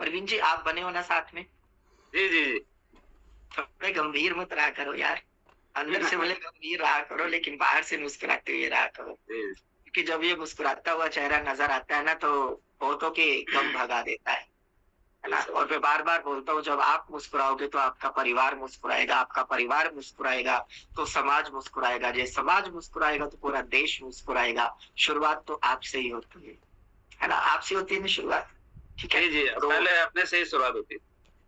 परवीन जी, आप बने हो ना साथ में? जी, जी, जी। थोड़े गंभीर मत रहा करो यार। अंदर से भले गंभीर रहा करो, लेकिन बाहर से मुस्कुराते हुए रहा करो। जी, क्योंकि जब ये मुस्कुराता हुआ चेहरा नज़र आता है ना, तो बहुतों के गम भगा देता है ना? और मैं बार-बार बोलता हूँ, जब आप मुस्कुराओगे तो आपका परिवार मुस्कुराएगा, आपका परिवार मुस्कुराएगा तो समाज मुस्कुराएगा, जे समाज मुस्कुराएगा तो पूरा देश मुस्कुराएगा। शुरुआत तो आपसे ही होती है ना? आपसे होती है ना शुरुआत, ठीक है? जी, जी। तो पहले अपने से ही शुरुआत होती है।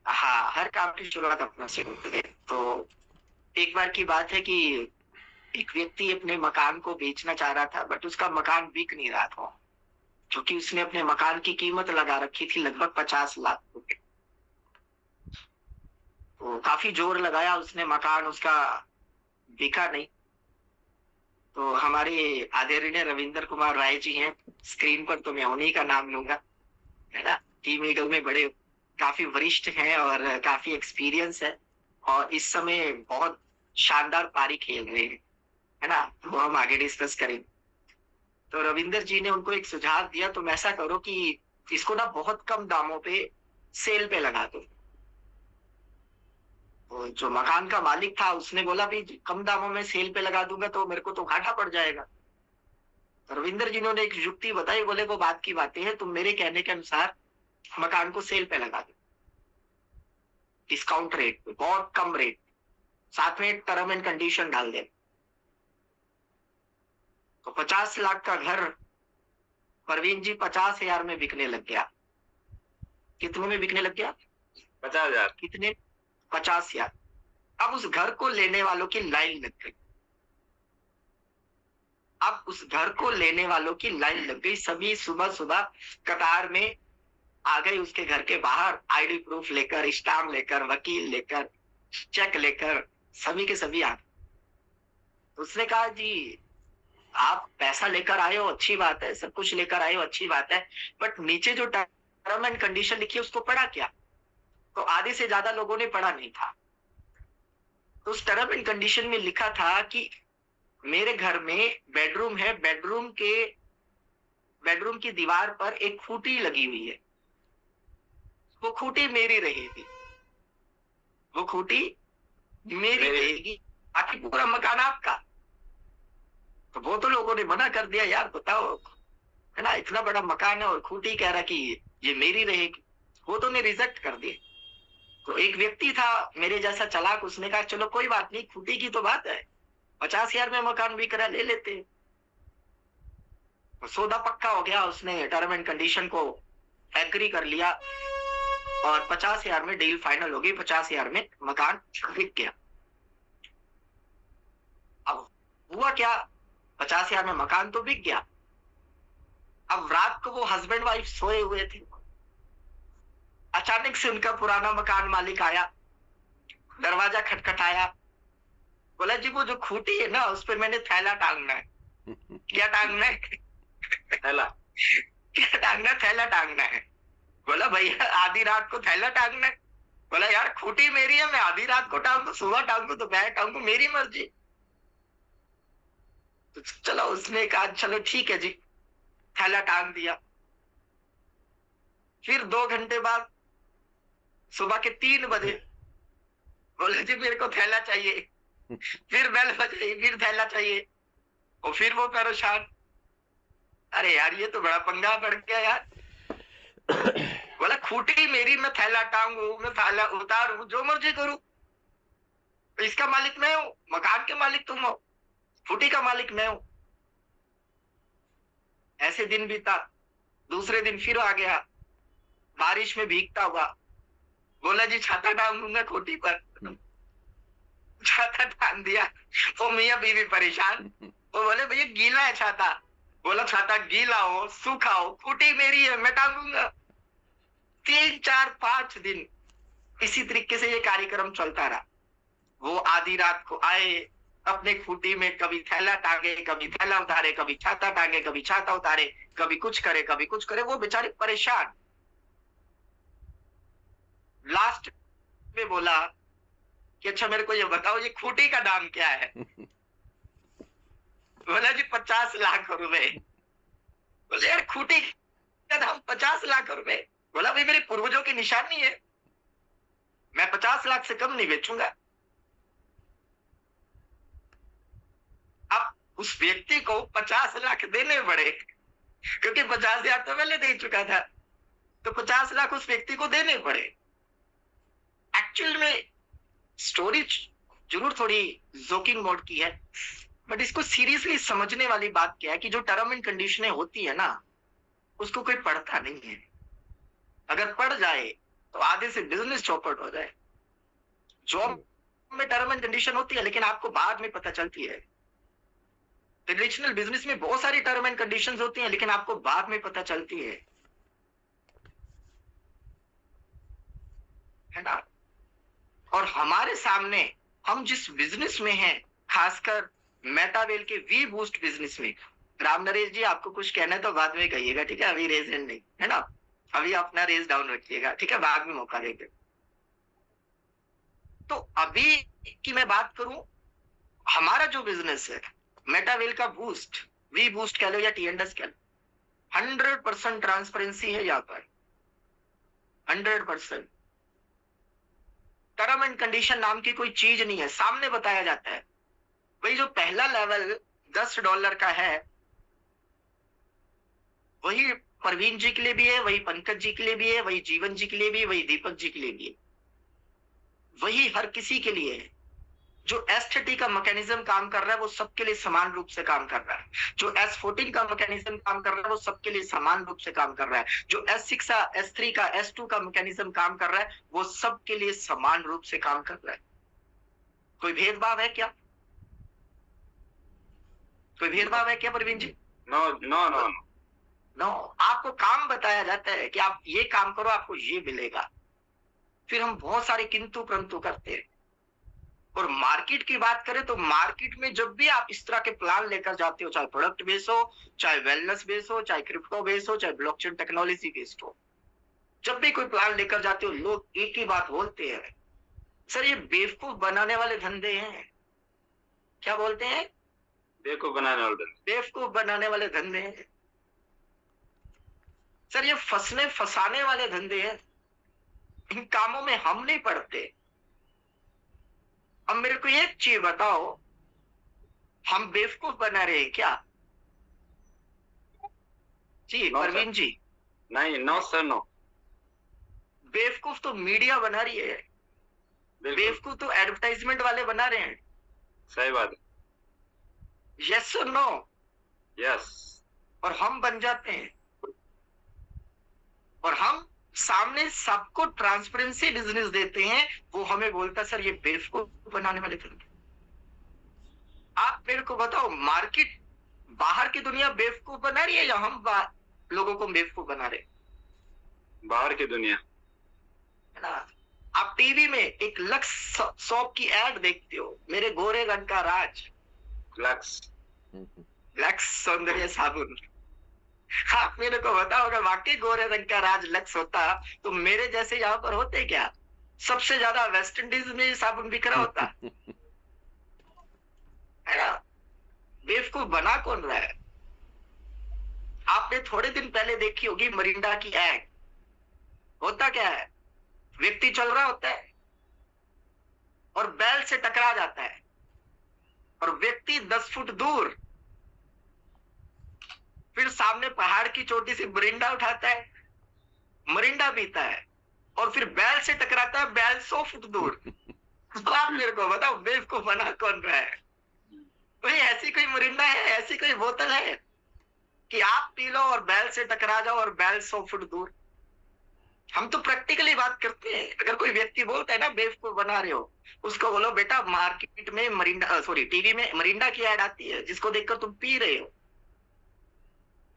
हाँ, हर काम की शुरुआत अपने से होती है। तो एक बार की बात है कि एक व्यक्ति अपने मकान को बेचना चाह रहा था, बट उसका मकान बिक नहीं रहा था, क्योंकि उसने अपने मकान की कीमत लगा रखी थी लगभग 50 लाख रुपए। तो काफ़ी ज़ोर लगाया उसने, मकान उसका बिका नहीं। तो हमारे आदरणीय रविंद्र कुमार राय जी हैं, स्क्रीन पर तो मैं उन्हीं का नाम लूँगा, है ना? टीम ईगल में बड़े काफ़ी वरिष्ठ हैं और काफ़ी एक्सपीरियंस है, और इस समय बहुत शानदार पारी खेल रहे हैं, है ना? वो हम आगे डिस्कस करेंगे। तो रविंदर जी ने उनको एक सुझाव दिया, तुम ऐसा करो कि इसको ना बहुत कम दामों पे सेल पे लगा दो। तो जो मकान का मालिक था उसने बोला, भाई कम दामों में सेल पे लगा दूंगा तो मेरे को तो घाटा पड़ जाएगा। तो रविंदर जी ने एक युक्ति बताई, बोले वो बात की बातें हैं, तुम मेरे कहने के अनुसार मकान को सेल पे लगा दो, डिस्काउंट रेट पे, बहुत कम रेट, साथ में एक टर्म एंड कंडीशन डाल दे। तो 50 लाख का घर परवीन जी 50,000 में बिकने लग गया। कितने में बिकने लग गया? 50,000। कितने? 50,000। अब उस घर को लेने वालों की लाइन लग गई। अब उस घर को लेने वालों की लाइन लग गई। सभी सुबह-सुबह कतार में आ गए उसके घर के बाहर, आईडी प्रूफ लेकर, स्टाम्प लेकर, वकील लेकर, चेक लेकर, सभी के सभी आ गए। उसने कहा, जी आप पैसा लेकर आए हो अच्छी बात है, सब कुछ लेकर आए हो अच्छी बात है, बट नीचे जो टर्म एंड कंडीशन लिखी है उसको पढ़ा क्या? तो आधे से ज्यादा लोगों ने पढ़ा नहीं था। तो उस टर्म एंड कंडीशन में लिखा था कि मेरे घर में बेडरूम है, बेडरूम की दीवार पर एक खूंटी लगी हुई है, वो खूंटी मेरी रहेगी, वो खूंटी मेरी मेरी रहेगी, बाकी पूरा मकान आपका। तो वो तो लोगों ने मना कर दिया, यार बताओ, है ना, इतना बड़ा मकान है और खूंटी कह रहा कि ये मेरी रहेगी। वो तो ने रिजेक्ट कर दिए। तो एक व्यक्ति था मेरे जैसा चालाक, उसने कहा चलो कोई बात नहीं, खूंटी की तो बात है, 50,000 में मकान बिक रहा, ले लेते हैं। तो सौदा पक्का हो गया, उसने टर्म एंड कंडीशन को एग्री कर लिया और 50,000 में डील फाइनल हो गई, 50,000 में मकान बिक गया। अब हुआ क्या, 50,000 में मकान तो बिक गया। अब रात को वो हस्बैंड वाइफ सोए हुए थे, अचानक से उनका पुराना मकान मालिक आया, दरवाजा खटखटाया, बोला जी वो जो खूंटी है ना उस पे मैंने थैला टांगना है। क्या टांगना है? थैला। क्या टांगना? थैला टांगना है। बोला भैया आधी रात को थैला टांगना है? बोला यार खूंटी मेरी है, मैं आधी रात को टांगू, सुबह टांगू, दोपहर टांगू, मेरी मर्जी। तो चलो उसने कहा चलो ठीक है जी, थैला टांग दिया। फिर 2 घंटे बाद सुबह के 3 बजे बोले जी मेरे को थैला चाहिए। फिर बेल बजाई, फिर थैला चाहिए, और फिर वो परेशान, अरे यार ये तो बड़ा पंगा पड़ गया यार। बोला खूंटी मेरी, मैं थैला टांगू, मैं थैला उतारू, जो मर्जी करूं, इसका मालिक मैं हूं, मकान के मालिक तुम हो, खूंटी का मालिक मैं हूं। ऐसे दिन बीता। दूसरे दिन फिर आ गया, बारिश में भीगता हुआ, बोला जी छाता टांग दूंगा खूंटी पर। छाता टांग दिया। वो मियाँ बीवी परेशान, वो बोले भैया गीला है छाता। बोला छाता गीला हो सूखा हो, खूंटी मेरी है, मैं टांगूंगा। 3 4 5 दिन इसी तरीके से ये कार्यक्रम चलता रहा। वो आधी रात को आए, अपने खूंटी में कभी थैला टांगे, कभी थैला उतारे, कभी छाता टांगे, कभी छाता उतारे, कभी कुछ करे, कभी कुछ करे, वो बेचारे परेशान। लास्ट में बोला कि अच्छा मेरे को ये बताओ, ये खूंटी का दाम क्या है? बोला जी 50 लाख रुपए। बोले यार खूंटी का दाम 50 लाख रुपए? बोला भाई मेरे पूर्वजों की निशानी है, मैं 50 लाख से कम नहीं बेचूंगा। अब उस व्यक्ति को 50 लाख देने पड़े, क्योंकि 50,000 तो पहले दे चुका था, तो 50 लाख उस व्यक्ति को देने पड़े। एक्चुअल में स्टोरी जरूर थोड़ी जोकिंग मोड की है, बट इसको सीरियसली समझने वाली बात क्या है कि जो टर्म एंड कंडीशनें होती है ना, उसको कोई पढ़ता नहीं है। अगर पढ़ जाए तो आधे से बिजनेस चौपट हो जाए। जॉब में टर्म एंड कंडीशन होती है, लेकिन आपको बाद में पता चलती है। ट्रेडिशनल बिजनेस में बहुत सारी टर्म एंड कंडीशंस होती हैं, लेकिन आपको बाद में पता चलती है ना। और हमारे सामने हम जिस बिजनेस में हैं, खासकर मेटावेल के वी बूस्ट बिजनेस में, राम नरेश जी आपको कुछ कहना है तो बाद में कहिएगा, ठीक है? अभी रेज एंड नहीं, है ना? अभी अपना रेज डाउन रखिएगा, ठीक है? बाद में मौका देंगे। तो अभी की मैं बात करूं, हमारा जो बिजनेस है मेटावेल का बूस्ट, वी बूस्ट कह लो या टीएनडएस कह लो, 100% ट्रांसपेरेंसी है यहाँ पर, 100%। टर्म एंड कंडीशन नाम की कोई चीज नहीं है, सामने बताया जाता है। भाई जो पहला लेवल $10 का है, वही परवीन जी के लिए भी है, वही पंकज जी के लिए भी है, वही जीवन जी के लिए भी, वही दीपक जी के लिए भी है, वही हर किसी के लिए है। जो S30 का मैकेनिज्म काम कर रहा है वो सबके लिए समान रूप से काम कर रहा है। जो S14 का मैकेनिज्म काम कर रहा है वो सबके लिए समान रूप से काम कर रहा है। जो S6 का, S3 का, S2 का मैकेनिज्म काम कर रहा है वो सबके लिए समान रूप से काम कर रहा है। कोई भेदभाव है क्या? कोई भेदभाव है क्या Parveen ji? No no no no. आपको काम बताया जाता है कि आप ये काम करो, आपको ये मिलेगा। फिर हम बहुत सारे किंतु परंतु करते हैं। और मार्केट की बात करें तो मार्केट में जब भी आप इस तरह के प्लान लेकर जाते हो, चाहे प्रोडक्ट बेस हो, चाहे वेलनेस बेस हो, चाहे क्रिप्टो बेस हो, चाहे ब्लॉकचेन टेक्नोलॉजी बेस्ड हो, जब भी कोई प्लान लेकर जाते हो, लोग एक ही बात बोलते हैं, सर ये बेवकूफ बनाने वाले धंधे हैं। क्या बोलते हैं? बेवकूफ बनाने वाले धंधे। बेवकूफ बनाने वाले धंधे हैं सर, ये फंसने फंसाने वाले धंधे हैं। इन कामों में हम नहीं पड़ते। अब मेरे को एक चीज बताओ, हम बेवकूफ बना रहे हैं क्या? जी परवीन जी। नहीं, नो सर नो। बेवकूफ तो मीडिया बना रही है, बेवकूफ तो एडवर्टाइजमेंट वाले बना रहे हैं। सही बात है। यस और नो? यस। और हम बन जाते हैं, और हम सामने सबको ट्रांसपेरेंसी बिजनेस देते हैं, वो हमें बोलता सर ये बेवकूफ बनाने वाले धंधे। आप मेरे को बताओ, मार्केट बाहर की दुनिया बेवकूफ बना रही है या हम लोगों को बेवकूफ बना रहे? बाहर की दुनिया है ना। आप टीवी में एक लक्स शॉप की एड देखते हो, मेरे गोरे रंग का राज, लक्स सौंदर्य साबुन। आप मेरे को बताओ, अगर वाकई गोरे रंग का राज लक्स होता तो मेरे जैसे यहाँ पर होते क्या? सबसे ज्यादा वेस्ट इंडीज में साबुन बिक रहा होता। है ना। बेवकूफ बना कौन रहा है? आपने थोड़े दिन पहले देखी होगी मरिंडा की एड। होता क्या है, व्यक्ति चल रहा होता है और बैल से टकरा जाता है, और व्यक्ति 10 फुट दूर फिर सामने पहाड़ की चोटी से मरिंडा उठाता है, मरिंडा पीता है, और फिर बैल से टकराता है, बैल 100 फुट दूर। आप मेरे को बताओ बेवकूफ बना कौन रहा है? कोई ऐसी कोई मरिंडा है, ऐसी कोई बोतल है कि आप पी लो और बैल से टकरा जाओ और बैल 100 फुट दूर? हम तो प्रैक्टिकली बात करते हैं। अगर कोई व्यक्ति बोलता है ना बेवकूफ बना रहे हो, उसको बोलो बेटा मार्केट में मरिंडा, सॉरी टीवी में मरिंडा की ऐड आती है जिसको देखकर तुम पी रहे हो।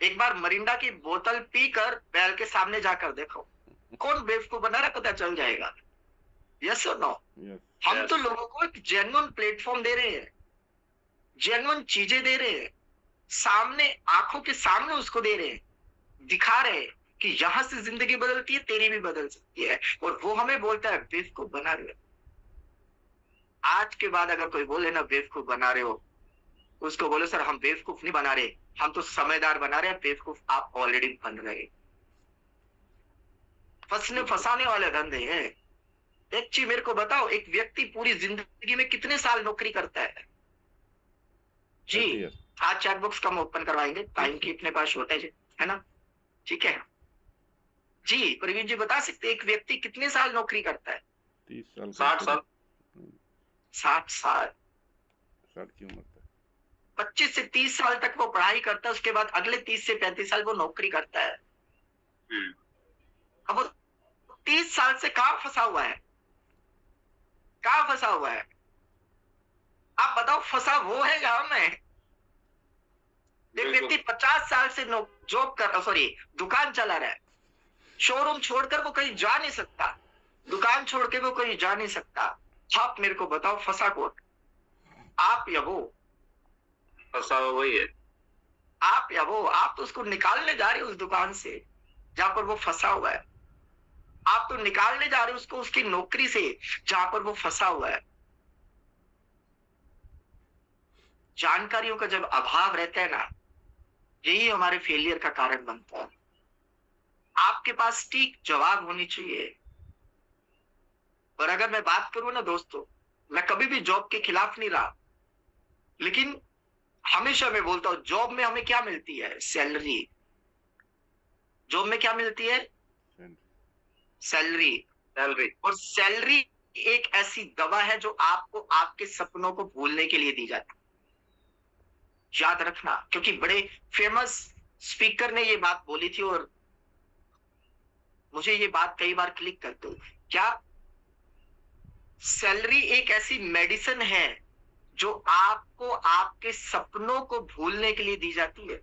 एक बार मरिंडा की बोतल पीकर बैल के सामने जाकर देखो, कौन बेवकूफ बना रहा पता चल जाएगा। यस और नो? हम तो लोगों को एक जेन्युइन प्लेटफॉर्म दे रहे हैं, जेन्युइन चीजें दे रहे हैं, सामने आंखों के सामने उसको दे रहे हैं, दिखा रहे हैं कि यहां से जिंदगी बदलती है, तेरी भी बदल सकती है, और वो हमें बोलता है बेवकूफ बना रहे हो। आज के बाद अगर कोई बोले ना बेवकूफ बना रहे हो, उसको बोलो सर हम बेवकूफ नहीं बना रहे, हम तो समझदार बना रहे हैं, बेवकूफ आप ऑलरेडी बन रहे। फंसाने वाले धंधे हैं। एक चीज मेरे को बताओ, एक व्यक्ति पूरी जिंदगी में कितने साल नौकरी करता है? जी, 30 years. आज चैट बॉक्स कम ओपन करवाएंगे, टाइम की अपने पास शॉर्टेज है ना, ठीक है जी। प्रवीण जी बता सकते हैं एक व्यक्ति कितने साल नौकरी करता है? 30 साल 60 साल 60 साल। 60 की उम्र तक। 25 से 30 साल तक वो पढ़ाई करता है, उसके बाद अगले 30 से 35 साल वो नौकरी करता है। अब वो 30 साल से कहां फंसा हुआ है? कहां फंसा हुआ है? आप बताओ, फंसा वो है या मैं? एक व्यक्ति 50 साल से जॉब कर दुकान चला रहा है, शोरूम छोड़कर वो कहीं जा नहीं सकता, दुकान छोड़ के वो कहीं जा नहीं सकता। आप मेरे को बताओ फंसा कौन? आप या वो? फंसा हुआ वही है। आप या वो? आप तो उसको निकालने जा रहे हो उस दुकान से जहां पर वो फंसा हुआ है। आप तो निकालने जा रहे हो उसको उसकी नौकरी से जहां पर वो फंसा हुआ है। जानकारियों का जब अभाव रहता है ना, यही हमारे फेलियर का कारण बनता है। आपके पास ठीक जवाब होनी चाहिए। और अगर मैं बात करूं ना दोस्तों, मैं कभी भी जॉब के खिलाफ नहीं रहा, लेकिन हमेशा मैं बोलता हूं जॉब में हमें क्या मिलती है? सैलरी। जॉब में क्या मिलती है? सैलरी। सैलरी। और सैलरी एक ऐसी दवा है जो आपको आपके सपनों को भूलने के लिए दी जाती है। याद रखना, क्योंकि बड़े फेमस स्पीकर ने ये बात बोली थी और मुझे ये बात कई बार क्लिक करते हुए, क्या सैलरी एक ऐसी मेडिसिन है जो आपको आपके सपनों को भूलने के लिए दी जाती है।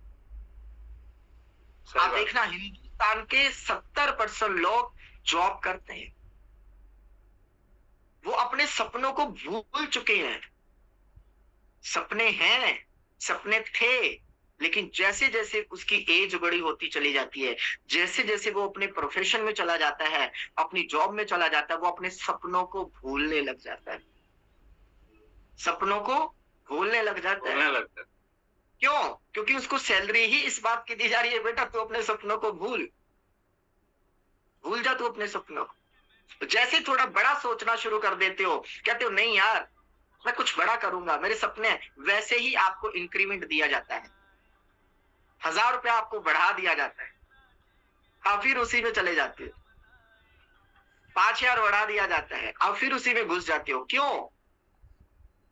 आप देखना, हिंदुस्तान के 70% लोग जॉब करते हैं, वो अपने सपनों को भूल चुके हैं। सपने हैं, सपने थे, लेकिन जैसे जैसे उसकी एज बड़ी होती चली जाती है, जैसे जैसे वो अपने प्रोफेशन में चला जाता है, अपनी जॉब में चला जाता है, वो अपने सपनों को भूलने लग जाता है। सपनों को भूलने लग जाता है। क्यों? क्योंकि उसको सैलरी ही इस बात की दी जा रही है, बेटा तू अपने सपनों को भूल जा, तू अपने सपनों को। जैसे थोड़ा बड़ा सोचना शुरू कर देते हो, कहते हो नहीं यार मैं कुछ बड़ा करूंगा, मेरे सपने, वैसे ही आपको इंक्रीमेंट दिया जाता है। 1000 रुपया आपको बढ़ा दिया जाता है, आप फिर उसी में चले जाते हो। 5000 बढ़ा दिया जाता है, आप फिर उसी में घुस जाते हो। क्यों?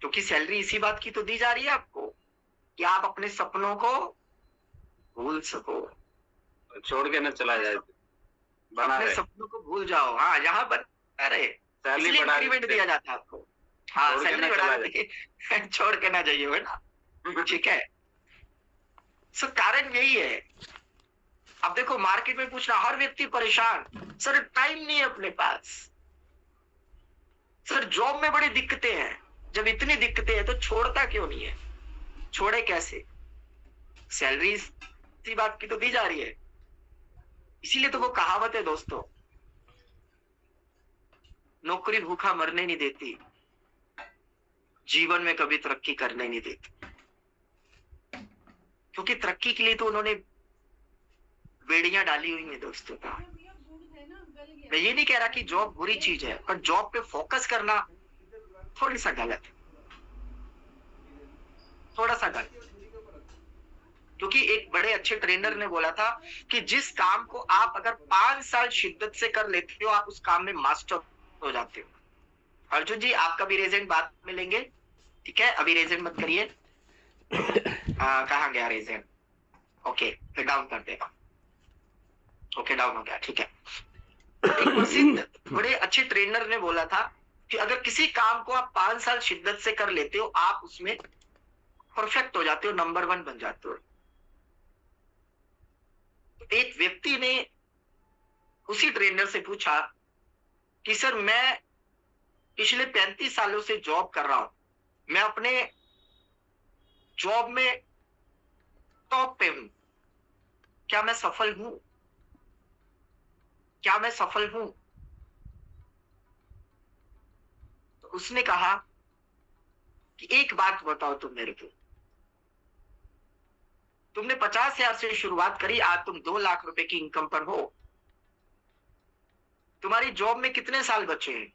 क्योंकि सैलरी इसी बात की तो दी जा रही है आपको कि आप अपने सपनों को भूल सको, छोड़ के न चला जाए, अपने सपनों को भूल जाओ। हाँ, यहाँ पर अरे इसलिए इंक्रीमेंट दिया जाता है आपको। हाँ, सैलरी बढ़ा देंगे, छोड़ के ना जाइए बेटा, ठीक है। सर कारण यही है। अब देखो मार्केट में पूछना, हर व्यक्ति परेशान, सर टाइम नहीं है अपने पास, सर जॉब में बड़ी दिक्कतें हैं। जब इतनी दिक्कतें हैं तो छोड़ता क्यों नहीं है? छोड़े कैसे? सैलरी इसी बात की तो दी जा रही है। इसीलिए तो वो कहावत है दोस्तों, नौकरी भूखा मरने नहीं देती, जीवन में कभी तरक्की करने नहीं देती। क्योंकि तरक्की के लिए तो उन्होंने बेड़ियां डाली हुई हैं दोस्तों। मैं ये नहीं कह रहा कि जॉब बुरी चीज है, पर जॉब पे फोकस करना थोड़ी सा गलत है, थोड़ा सा गलत। क्योंकि एक बड़े अच्छे ट्रेनर ने बोला था कि जिस काम को आप अगर 5 साल शिद्दत से कर लेते हो, आप उस काम में मास्टर हो जाते हो। अर्जुन जी आपका भी रेजेंट बाद में लेंगे, ठीक है, अभी रेजेंट मत करिए। कहाँ गया रेजेंट? ओके, डाउन कर देगा। ओके, डाउन हो गया, ठीक है। एक प्रसिद्ध बड़े अच्छे ट्रेनर ने बोला था कि अगर किसी काम को आप 5 साल शिद्दत से कर लेते हो, आप उसमें परफेक्ट हो जाते हो, नंबर 1 बन जाते हो। एक व्यक्ति ने उसी ट्रेनर से पूछा कि सर मैं पिछले 35 सालों से जॉब कर रहा हूं, मैं अपने जॉब में टॉप पे हूं, क्या मैं सफल हूं? क्या मैं सफल हूं? तो उसने कहा कि एक बात बताओ तुम मेरे को, तुमने 50,000 से शुरुआत करी, आज तुम 2 लाख रुपए की इनकम पर हो। तुम्हारी जॉब में कितने साल बचे हैं?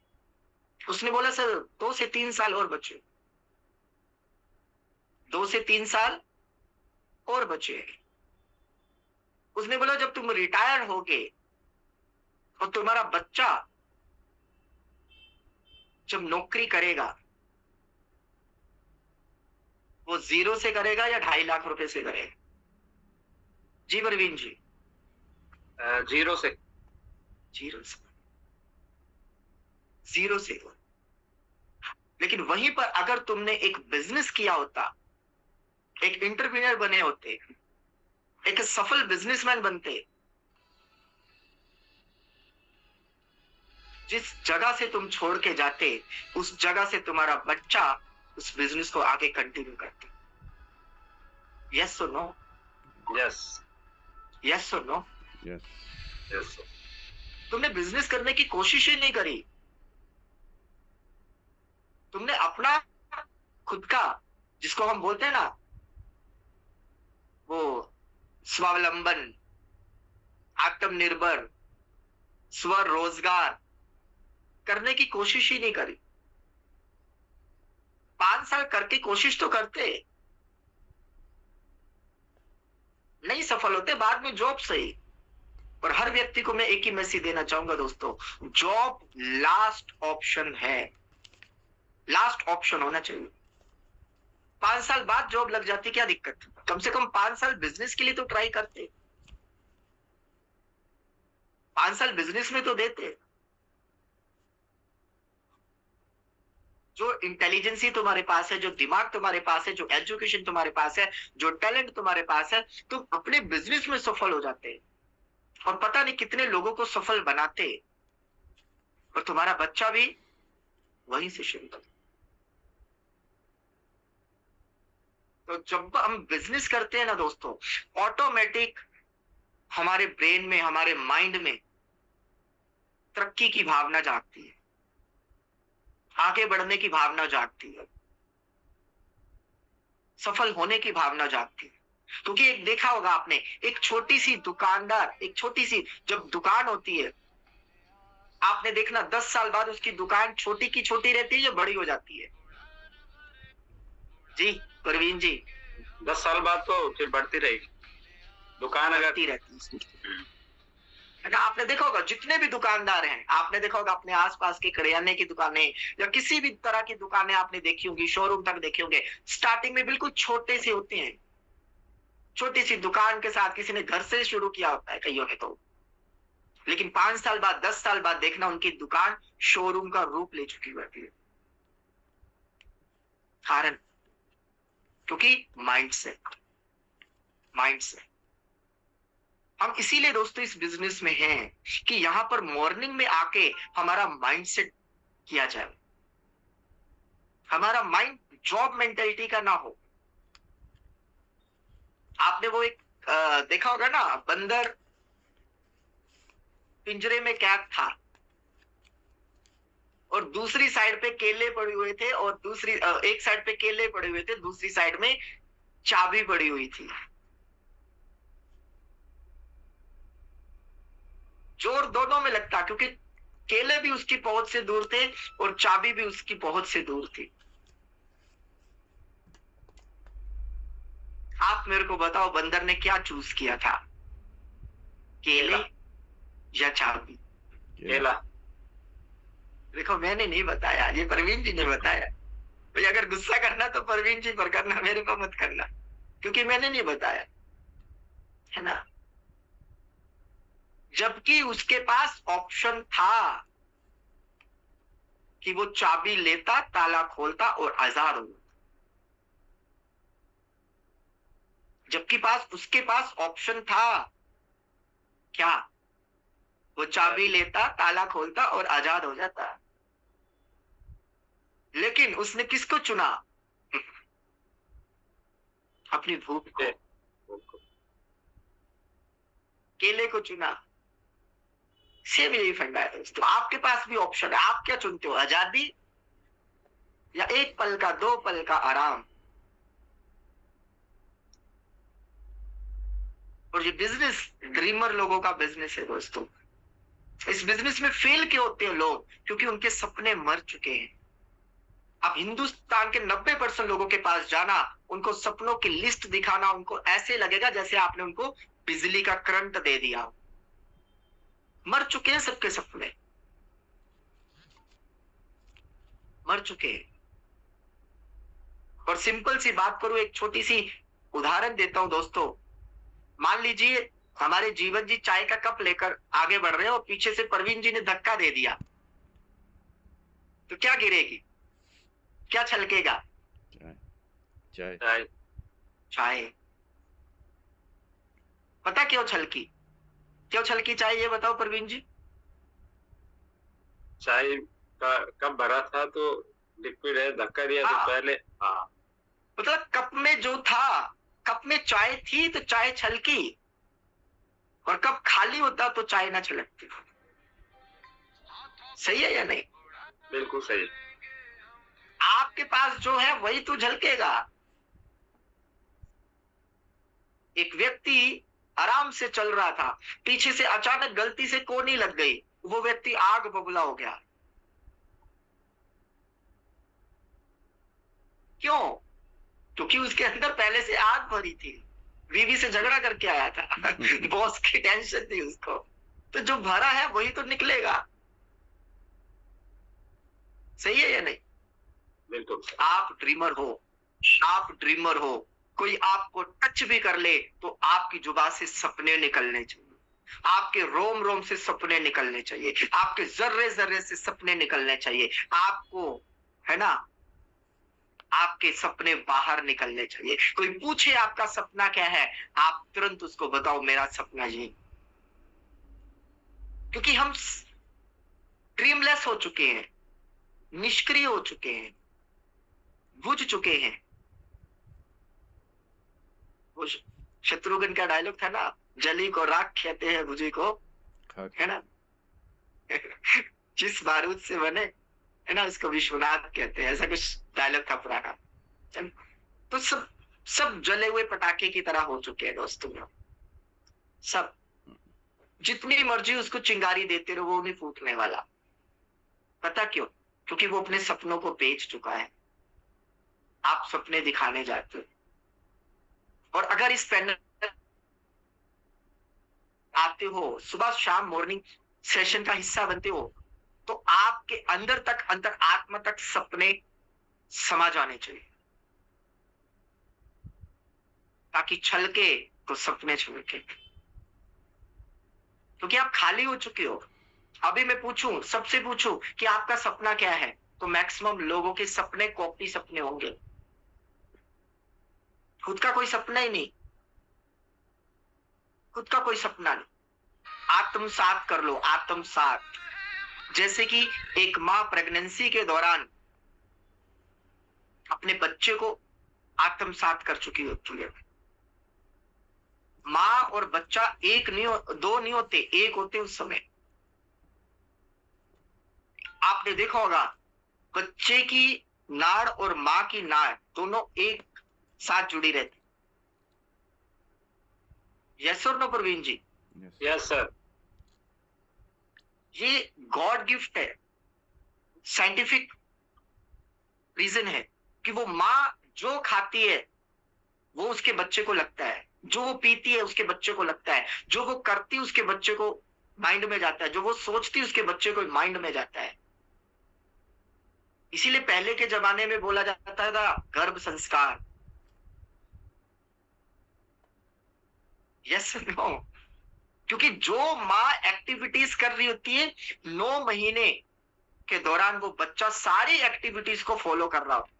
उसने बोला सर 2 से 3 साल और बचे। 2 से 3 साल और बचे हैं। उसने बोला जब तुम रिटायर होगे और तुम्हारा बच्चा जब नौकरी करेगा, वो 0 से करेगा या 2.5 लाख रुपए से करेगा? जी परवीन जी। 0 से। 0 से। 0 से। लेकिन वहीं पर अगर तुमने एक बिजनेस किया होता, एक एंटरप्रेन्योर बने होते, एक सफल बिजनेसमैन बनते, जिस जगह से तुम छोड़ के जाते, उस जगह से तुम्हारा बच्चा उस बिजनेस को आगे कंटिन्यू करता। यस और नो? यस। यस और नो? यस। यस। तुमने बिजनेस करने की कोशिश ही नहीं करी। तुमने अपना खुद का, जिसको हम बोलते हैं ना, वो स्वावलंबन, आत्मनिर्भर, स्वरोजगार करने की कोशिश ही नहीं करी। 5 साल करके कोशिश तो करते, नहीं सफल होते, बाद में जॉब सही। और हर व्यक्ति को मैं एक ही मैसेज देना चाहूंगा दोस्तों, जॉब लास्ट ऑप्शन है, लास्ट ऑप्शन होना चाहिए। 5 साल बाद जॉब लग जाती, क्या दिक्कत? कम से कम 5 साल बिजनेस के लिए तो ट्राई करते, 5 साल बिजनेस में तो देते। जो इंटेलिजेंसी तुम्हारे पास है, जो दिमाग तुम्हारे पास है, जो एजुकेशन तुम्हारे पास है, जो टैलेंट तुम्हारे पास है, तुम अपने बिजनेस में सफल हो जाते और पता नहीं कितने लोगों को सफल बनाते, और तुम्हारा बच्चा भी वहीं से शुरू करता। तो जब हम बिजनेस करते हैं ना दोस्तों, ऑटोमेटिक हमारे ब्रेन में, हमारे माइंड में तरक्की की भावना जागती है, आगे बढ़ने की भावना जागती है, सफल होने की भावना जागती है। क्योंकि एक देखा होगा आपने, एक छोटी सी दुकानदार, एक छोटी सी जब दुकान होती है, आपने देखना 10 साल बाद उसकी दुकान छोटी की छोटी रहती है या बड़ी हो जाती है? जी परवीन जी। 10 साल बाद तो फिर बढ़ती रहेगी दुकान अगर बढ़ती रहती है। आपने देखा होगा जितने भी दुकानदार हैं, आपने देखा होगा अपने आसपास के करियाने की दुकानें या किसी भी तरह की दुकानें आपने देखी होंगी, शोरूम तक देखे होंगे, स्टार्टिंग में बिल्कुल छोटे से होते हैं। छोटी सी दुकान के साथ किसी ने घर से शुरू किया होता है कईयों ने तो, लेकिन 5 साल बाद, 10 साल बाद देखना उनकी दुकान शोरूम का रूप ले चुकी होती है। कारण क्योंकि माइंडसेट, माइंडसेट। हम इसीलिए दोस्तों इस बिजनेस में हैं कि यहां पर मॉर्निंग में आके हमारा माइंडसेट किया जाए, हमारा माइंड जॉब मेंटेलिटी का ना हो। आपने वो एक देखा होगा ना, बंदर पिंजरे में कैद था और दूसरी साइड पे केले पड़े हुए थे, और दूसरी एक साइड पे केले पड़े हुए थे, दूसरी साइड में चाबी पड़ी हुई थी। जोर दोनों में लगता, क्योंकि केले भी उसकी पहुंच से दूर थे और चाबी भी उसकी पहुंच से दूर थी। आप मेरे को बताओ, बंदर ने क्या चूज किया था, केले या चाबी? केला। देखो मैंने नहीं बताया, ये परवीन जी ने बताया। भाई अगर गुस्सा करना तो परवीन जी पर करना, मेरे को मत करना, क्योंकि मैंने नहीं बताया, है ना। जबकि उसके पास ऑप्शन था कि वो चाबी लेता, ताला खोलता और आजाद हो जाता। जबकि उसके पास ऑप्शन था क्या? वो चाबी लेता, ताला खोलता और आजाद हो जाता। लेकिन उसने किसको चुना? अपनी भूख को, केले को चुना। सेम यही फंडा है दोस्तों। आपके पास भी ऑप्शन है, आप क्या चुनते हो, आजादी या एक पल का, 2 पल का आराम? और ये बिजनेस ड्रीमर लोगों का बिजनेस है दोस्तों। इस बिजनेस में फेल क्यों होते हैं लोग? क्योंकि उनके सपने मर चुके हैं। अब हिंदुस्तान के 90% लोगों के पास जाना, उनको सपनों की लिस्ट दिखाना, उनको ऐसे लगेगा जैसे आपने उनको बिजली का करंट दे दिया हो। मर चुके हैं सबके सपने, मर चुके हैं। और सिंपल सी बात करूं, एक छोटी सी उदाहरण देता हूं दोस्तों। मान लीजिए हमारे जीवन जी चाय का कप लेकर आगे बढ़ रहे हैं और पीछे से प्रवीण जी ने धक्का दे दिया, तो क्या गिरेगी, क्या छलकेगा? चाय चाय चाय चाय। पता क्यों छलकी? क्यों छलकी चाय, ये बताओ प्रवीण जी। चाय का कप भरा था तो लिक्विड है, धक्का दिया तो हाँ। पहले। हाँ, मतलब कप में जो था, कप में चाय थी तो चाय छलकी, और कप खाली होता तो चाय ना छलकती। सही है या नहीं? बिल्कुल सही। आपके पास जो है वही तो झलकेगा। एक व्यक्ति आराम से चल रहा था, पीछे से अचानक गलती से कोनी लग गई, वो व्यक्ति आग बबूला हो गया। क्यों? क्योंकि उसके अंदर पहले से आग भरी थी, बीवी से झगड़ा करके आया था बॉस की टेंशन थी उसको। तो जो भरा है वही तो निकलेगा। सही है या नहीं? बिल्कुल। आप ड्रीमर हो, आप ड्रीमर हो। कोई आपको टच भी कर ले तो आपकी जुबान से सपने निकलने चाहिए, आपके रोम रोम से सपने निकलने चाहिए, आपके जर्रे जर्रे से सपने निकलने चाहिए। आपको, है ना, आपके सपने बाहर निकलने चाहिए। कोई पूछे आपका सपना क्या है, आप तुरंत उसको बताओ मेरा सपना ये। क्योंकि हम ड्रीमलेस हो चुके हैं, निष्क्रिय हो चुके हैं, बुझ चुके हैं। वो शत्रुघ्न का डायलॉग था ना, जली को राख कहते हैं, बुझी को, खाक है ना जिस बारूद से बने, है ना, उसको विश्वनाथ कहते हैं। ऐसा कुछ डायलॉग था पुराना। तो सब सब जले हुए पटाखे की तरह हो चुके हैं दोस्तों। सब जितनी मर्जी उसको चिंगारी देते रहो, वो नहीं फूटने वाला। पता क्यों? क्योंकि वो अपने सपनों को बेच चुका है। आप सपने दिखाने जाते हो, और अगर इस पैनल आते हो, सुबह शाम मॉर्निंग सेशन का हिस्सा बनते हो, तो आपके अंदर तक, अंतर आत्मा तक सपने समा जाने चाहिए, ताकि छलके तो सपने छलके। क्योंकि आप खाली हो चुके हो। अभी मैं पूछूं, सबसे पूछूं कि आपका सपना क्या है, तो मैक्सिमम लोगों के सपने कॉपी सपने होंगे, खुद का कोई सपना ही नहीं, खुद का कोई सपना नहीं। आत्मसात कर लो, आत्मसात। जैसे कि एक माँ प्रेगनेंसी के दौरान अपने बच्चे को आत्मसात कर चुकी होती है। माँ और बच्चा एक नहीं, दो नहीं होते, एक होते उस समय। आपने देखा होगा, बच्चे की नाड़ और माँ की नाड़ दोनों एक साथ जुड़ी रहती। यस और no Praveen ji? Yes sir. ये गॉड गिफ्ट है, साइंटिफिक रीजन है कि वो माँ जो खाती है वो उसके बच्चे को लगता है, जो वो पीती है उसके बच्चे को लगता है, जो वो करती है उसके बच्चे को माइंड में जाता है, जो वो सोचती है उसके बच्चे को माइंड में जाता है। इसीलिए पहले के जमाने में बोला जाता था गर्भ संस्कार। Yes no? क्योंकि जो माँ एक्टिविटीज कर रही होती है, 9 महीने के दौरान वो बच्चा सारी एक्टिविटीज को फॉलो कर रहा होता।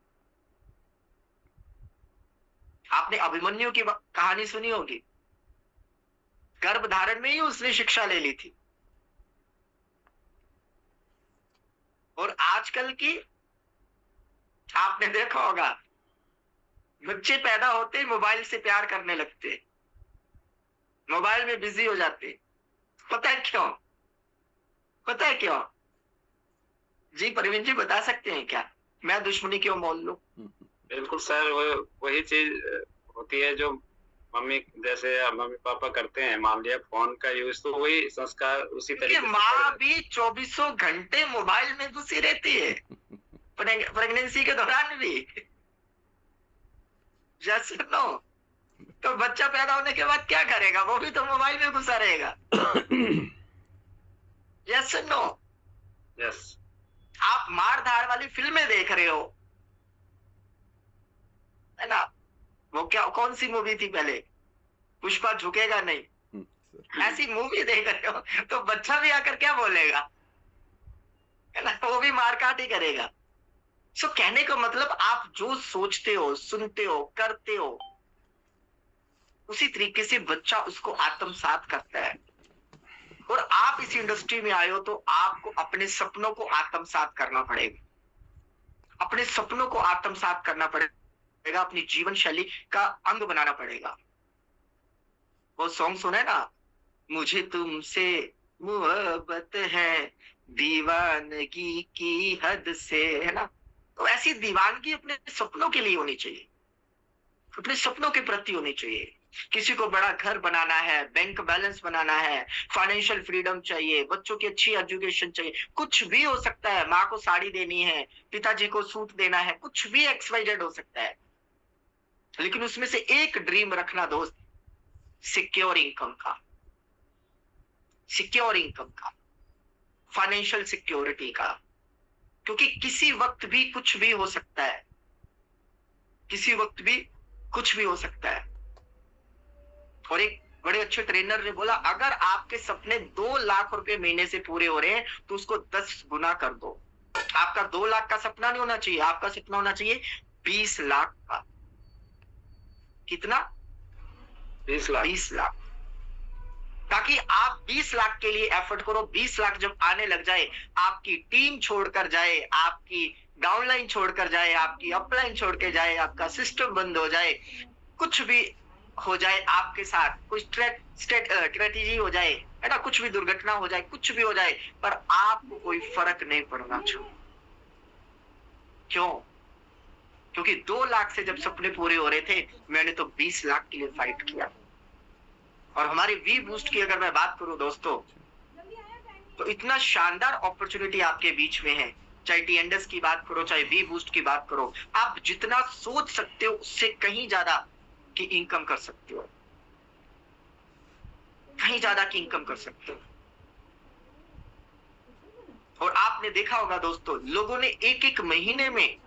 आपने अभिमन्यु की कहानी सुनी होगी, गर्भ धारण में ही उसने शिक्षा ले ली थी। और आजकल की आपने देखा होगा, बच्चे पैदा होते ही मोबाइल से प्यार करने लगते, मोबाइल में बिजी हो जाते। पता है क्यों? पता है क्यों? जी प्रवीण जी बता सकते हैं क्या? मैं दुश्मनी क्यों मोल लूं? बिल्कुल सर, वही चीज होती है जो मम्मी जैसे मम्मी पापा करते हैं, मान लिया फोन का यूज, तो वही संस्कार उसी क्योंकि तरीके से माँ पड़े। भी चौबीसों घंटे मोबाइल में घुसी रहती है, प्रेगनेंसी के दौरान भी। Yes no? तो बच्चा पैदा होने के बाद क्या करेगा? वो भी तो मोबाइल में घुसा रहेगा। Yes no? यस। आप मार धाड़ वाली फिल्में देख रहे हो, है ना? वो क्या, कौन सी मूवी थी पहले, पुष्पा झुकेगा नहीं, ऐसी मूवी देख रहे हो तो बच्चा भी आकर क्या बोलेगा, है ना? वो भी मारकाट ही करेगा। सो कहने का मतलब, आप जो सोचते हो, सुनते हो, करते हो, उसी तरीके से बच्चा उसको आत्मसात करता है। और आप इस इंडस्ट्री में आए हो तो आपको अपने सपनों को आत्मसात करना पड़ेगा, अपने सपनों को आत्मसात करना पड़ेगा, अपनी जीवन शैली का अंग बनाना पड़ेगा। वो सॉन्ग सुने ना, मुझे तुमसे मोहब्बत है दीवानगी की हद से, है ना? तो ऐसी दीवानगी अपने सपनों के लिए होनी चाहिए, अपने सपनों के प्रति होनी चाहिए। किसी को बड़ा घर बनाना है, बैंक बैलेंस बनाना है, फाइनेंशियल फ्रीडम चाहिए, बच्चों की अच्छी एजुकेशन चाहिए, कुछ भी हो सकता है। माँ को साड़ी देनी है, पिताजी को सूट देना है, कुछ भी XYZ हो सकता है। लेकिन उसमें से एक ड्रीम रखना दोस्त, सिक्योर इनकम का, सिक्योर इनकम का, फाइनेंशियल सिक्योरिटी का। क्योंकि किसी वक्त भी कुछ भी हो सकता है, किसी वक्त भी कुछ भी हो सकता है। और एक बड़े अच्छे ट्रेनर ने बोला, अगर आपके सपने 2 लाख रुपए महीने से पूरे हो रहे हैं तो उसको 10 गुना कर दो। आपका 2 लाख का सपना नहीं होना चाहिए, आपका सपना होना चाहिए 20 लाख का। कितना? 20 लाख। 20 लाख। ताकि आप 20 लाख के लिए एफर्ट करो, 20 लाख जब आने लग जाए, आपकी टीम छोड़कर जाए, आपकी डाउनलाइन छोड़कर जाए, आपकी अपलाइन छोड़ के जाए, आपका सिस्टम बंद हो जाए, कुछ भी हो जाए आपके साथ, कोई स्ट्रेटेजी हो जाए, है ना, कुछ भी दुर्घटना हो जाए, कुछ भी हो जाए, पर आपको कोई फर्क नहीं पड़ना चाहिए। क्यों? क्योंकि 2 लाख से जब सपने पूरे हो रहे थे, मैंने तो 20 लाख के लिए फाइट किया। और हमारे वी बूस्ट की अगर मैं बात करूं दोस्तों, तो इतना शानदार अपॉर्चुनिटी आपके बीच में है। चाहे टीएनडीएस की बात करो, चाहे वी बूस्ट की बात करो, आप जितना सोच सकते हो उससे कहीं ज्यादा की इनकम कर सकते हो, कहीं ज्यादा की इनकम कर सकते हो। और आपने देखा होगा दोस्तों, लोगों ने एक एक महीने में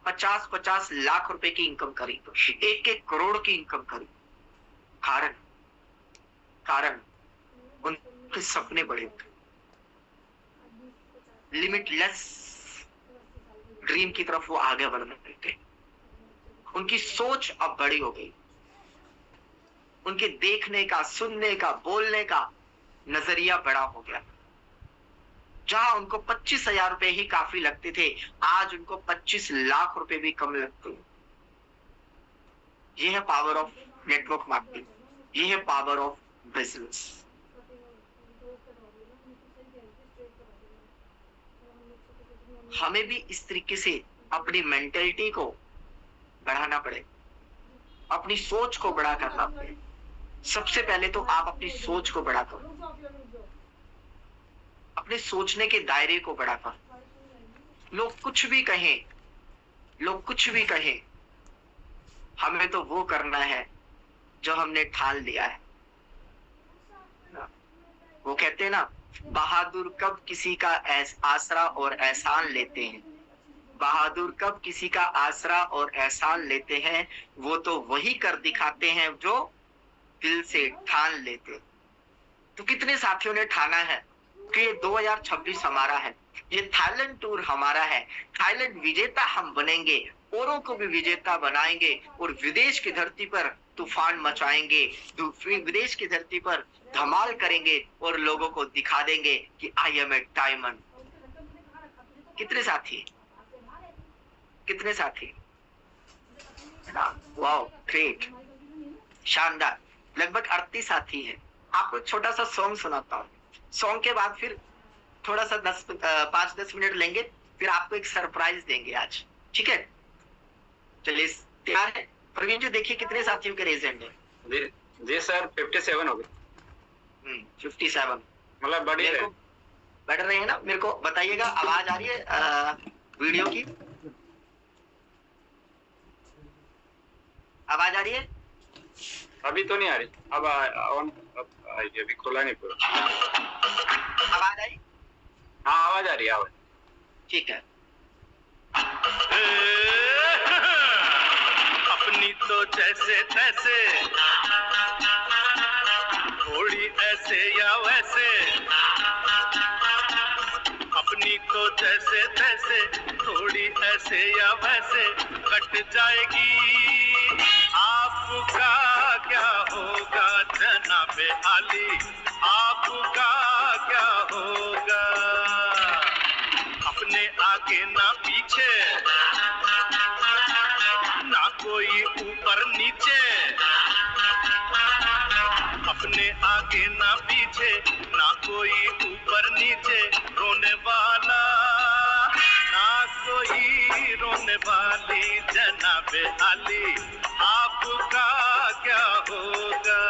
50-50 लाख रुपए की इनकम करी, 1-1 करोड़ की इनकम करी। कारण कारण उनके सपने बड़े थे, लिमिटलेस ड्रीम की तरफ वो आगे बढ़ रहे थे। उनकी सोच अब बड़ी हो गई, उनके देखने का, सुनने का, बोलने का नजरिया बड़ा हो गया। जहां उनको 25,000 रुपए ही काफी लगते थे, आज उनको 25 लाख रुपए भी कम लगते हैं। यह है पावर ऑफ नेटवर्क मार्केटिंग, यह है पावर ऑफ बिजनेस। हमें भी इस तरीके से अपनी मेंटेलिटी को बढ़ाना पड़े, अपनी सोच को बड़ा करना पड़े। सबसे पहले तो आप अपनी सोच को बड़ा करो, अपने सोचने के दायरे को बड़ा करो। लोग कुछ भी कहें, लोग कुछ भी कहें, हमें तो वो करना है जो हमने ठान लिया है। वो कहते हैं ना, बहादुर कब किसी का आसरा और एहसान लेते हैं, बहादुर कब किसी का आसरा और एहसान लेते हैं, वो तो वही कर दिखाते हैं जो दिल से ठान लेते। तो कितने साथियों ने ठाना है कि ये 2026 हमारा है, ये थाईलैंड टूर हमारा है, थाईलैंड विजेता हम बनेंगे, औरों को भी विजेता बनाएंगे और विदेश की धरती पर तूफान मचाएंगे, विदेश की धरती पर धमाल करेंगे और लोगों को दिखा देंगे कि आई एम ए डायमंड। कितने साथी, कितने साथी, वाओ, ग्रेट, शानदार। लगभग 38 साथी है। आपको छोटा सा सॉन्ग सुनाता हूँ, सॉन्ग के बाद फिर थोड़ा सा 5-10 मिनट लेंगे, फिर आपको एक सरप्राइज देंगे आज, ठीक है? चलिए, तैयार है? प्रवीण जी देखिए कितने साथियों के रेज हैंड है? जी जी सर 57 हो गए। 57 मतलब बढ़ ही मेरे रहे को बढ़ रहे हैं ना। मेरे को बताइएगा आवाज आ रही है वीडियो की? आवाज आ रही है? अभी तो नहीं आ रही। अब आएगी, अभी खुला नहीं पूरा। आवाज आई? हाँ आवाज आ रही है, आवाज। ठीक है। अपनी तो जैसे तैसे, थोड़ी ऐसे या वैसे, अपनी तो जैसे तैसे, थोड़ी ऐसे या वैसे कट जाएगी। आपका क्या होगा जनाबे आली, आपका क्या होगा? अपने आगे ना पीछे, ना कोई ऊपर नीचे, अपने आगे ना पीछे, ना कोई ऊपर नीचे, रोने वाला ना कोई रोने वाली जनाबे आली, आपका क्या होगा?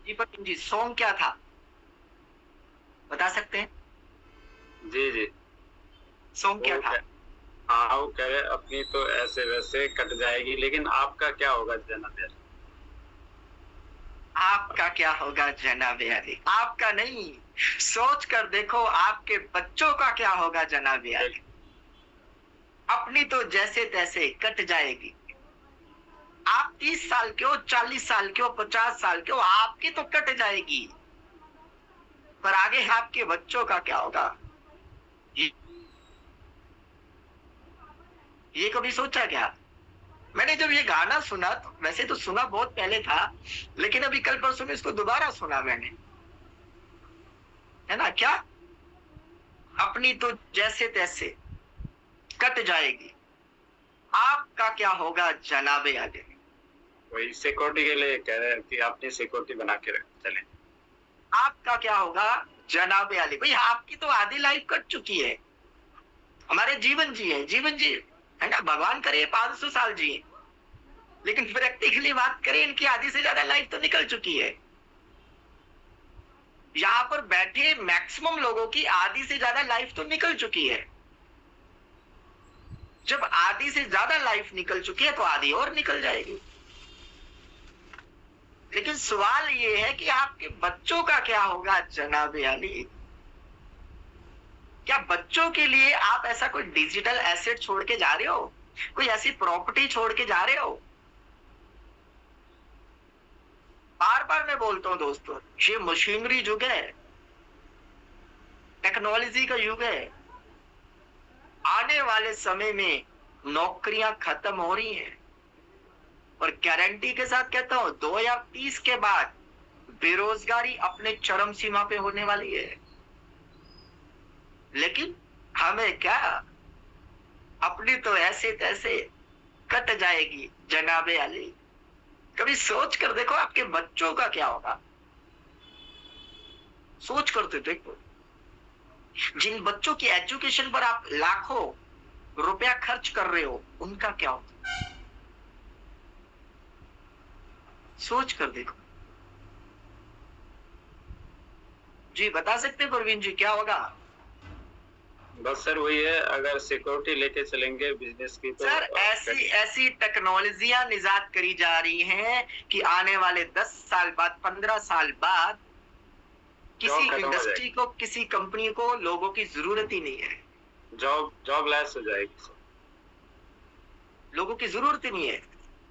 जी प्रवीण जी सॉन्ग क्या था बता सकते हैं? जी जी सॉन्ग क्या था? हाँ वो कह रहे अपनी तो ऐसे वैसे कट जाएगी, लेकिन आपका क्या होगा जनाब यार? आपका क्या होगा जनाबे अली? आपका नहीं, सोच कर देखो आपके बच्चों का क्या होगा जनाबे अली। अपनी तो जैसे तैसे कट जाएगी। आप 30 साल के हो, 40 साल के हो, 50 साल के हो, आपकी तो कट जाएगी, पर आगे आपके बच्चों का क्या होगा? ये कभी सोचा क्या? मैंने जब ये गाना सुना तो वैसे तो सुना बहुत पहले था, लेकिन अभी कल परसों में इसको दोबारा सुना मैंने, है ना? क्या अपनी तो जैसे तैसे कट जाएगी, आपका क्या होगा जनाबे आगे? वही सिक्योरिटी के लिए कह रहे हैं कि अपनी सिक्योरिटी बना के चलें। आपका क्या होगा जनाबे आली? भाई आपकी तो आधी लाइफ कट चुकी है, हमारे जीवन जी है, जीवन जी है ना। भगवान करे 500 साल जिए, लेकिन प्रैक्टिकली बात करें इनकी आधी से ज्यादा लाइफ तो निकल चुकी है। यहां पर बैठे मैक्सिमम लोगों की आधी से ज्यादा लाइफ तो निकल चुकी है। जब आधी से ज्यादा लाइफ निकल चुकी है तो आधी और निकल जाएगी। लेकिन सवाल ये है कि आपके बच्चों का क्या होगा जनाबे अली? क्या बच्चों के लिए आप ऐसा कोई डिजिटल एसेट छोड़ के जा रहे हो, कोई ऐसी प्रॉपर्टी छोड़ के जा रहे हो? बार बार मैं बोलता हूं दोस्तों, ये मशीनरी युग है, टेक्नोलॉजी का युग है। आने वाले समय में नौकरियां खत्म हो रही हैं, और गारंटी के साथ कहता हूं 2030 के बाद बेरोजगारी अपने चरम सीमा पे होने वाली है। लेकिन हमें क्या, अपनी तो ऐसे तैसे कट जाएगी जनाबे अली। कभी सोच कर देखो आपके बच्चों का क्या होगा, सोच कर तो देखो। जिन बच्चों की एजुकेशन पर आप लाखों रुपया खर्च कर रहे हो, उनका क्या होगा, सोच कर देखो। जी बता सकते हैं प्रवीण जी क्या होगा? बस सर वही है, अगर सिक्योरिटी लेके चलेंगे बिजनेस की तो सर ऐसी टेक्नोलॉजियां निजात करी जा रही हैं कि आने वाले 10 साल बाद, 15 साल बाद किसी इंडस्ट्री को, किसी कंपनी को लोगों की जरूरत ही नहीं है। जॉब लेस हो जाएगी सर, लोगों की जरूरत ही नहीं है।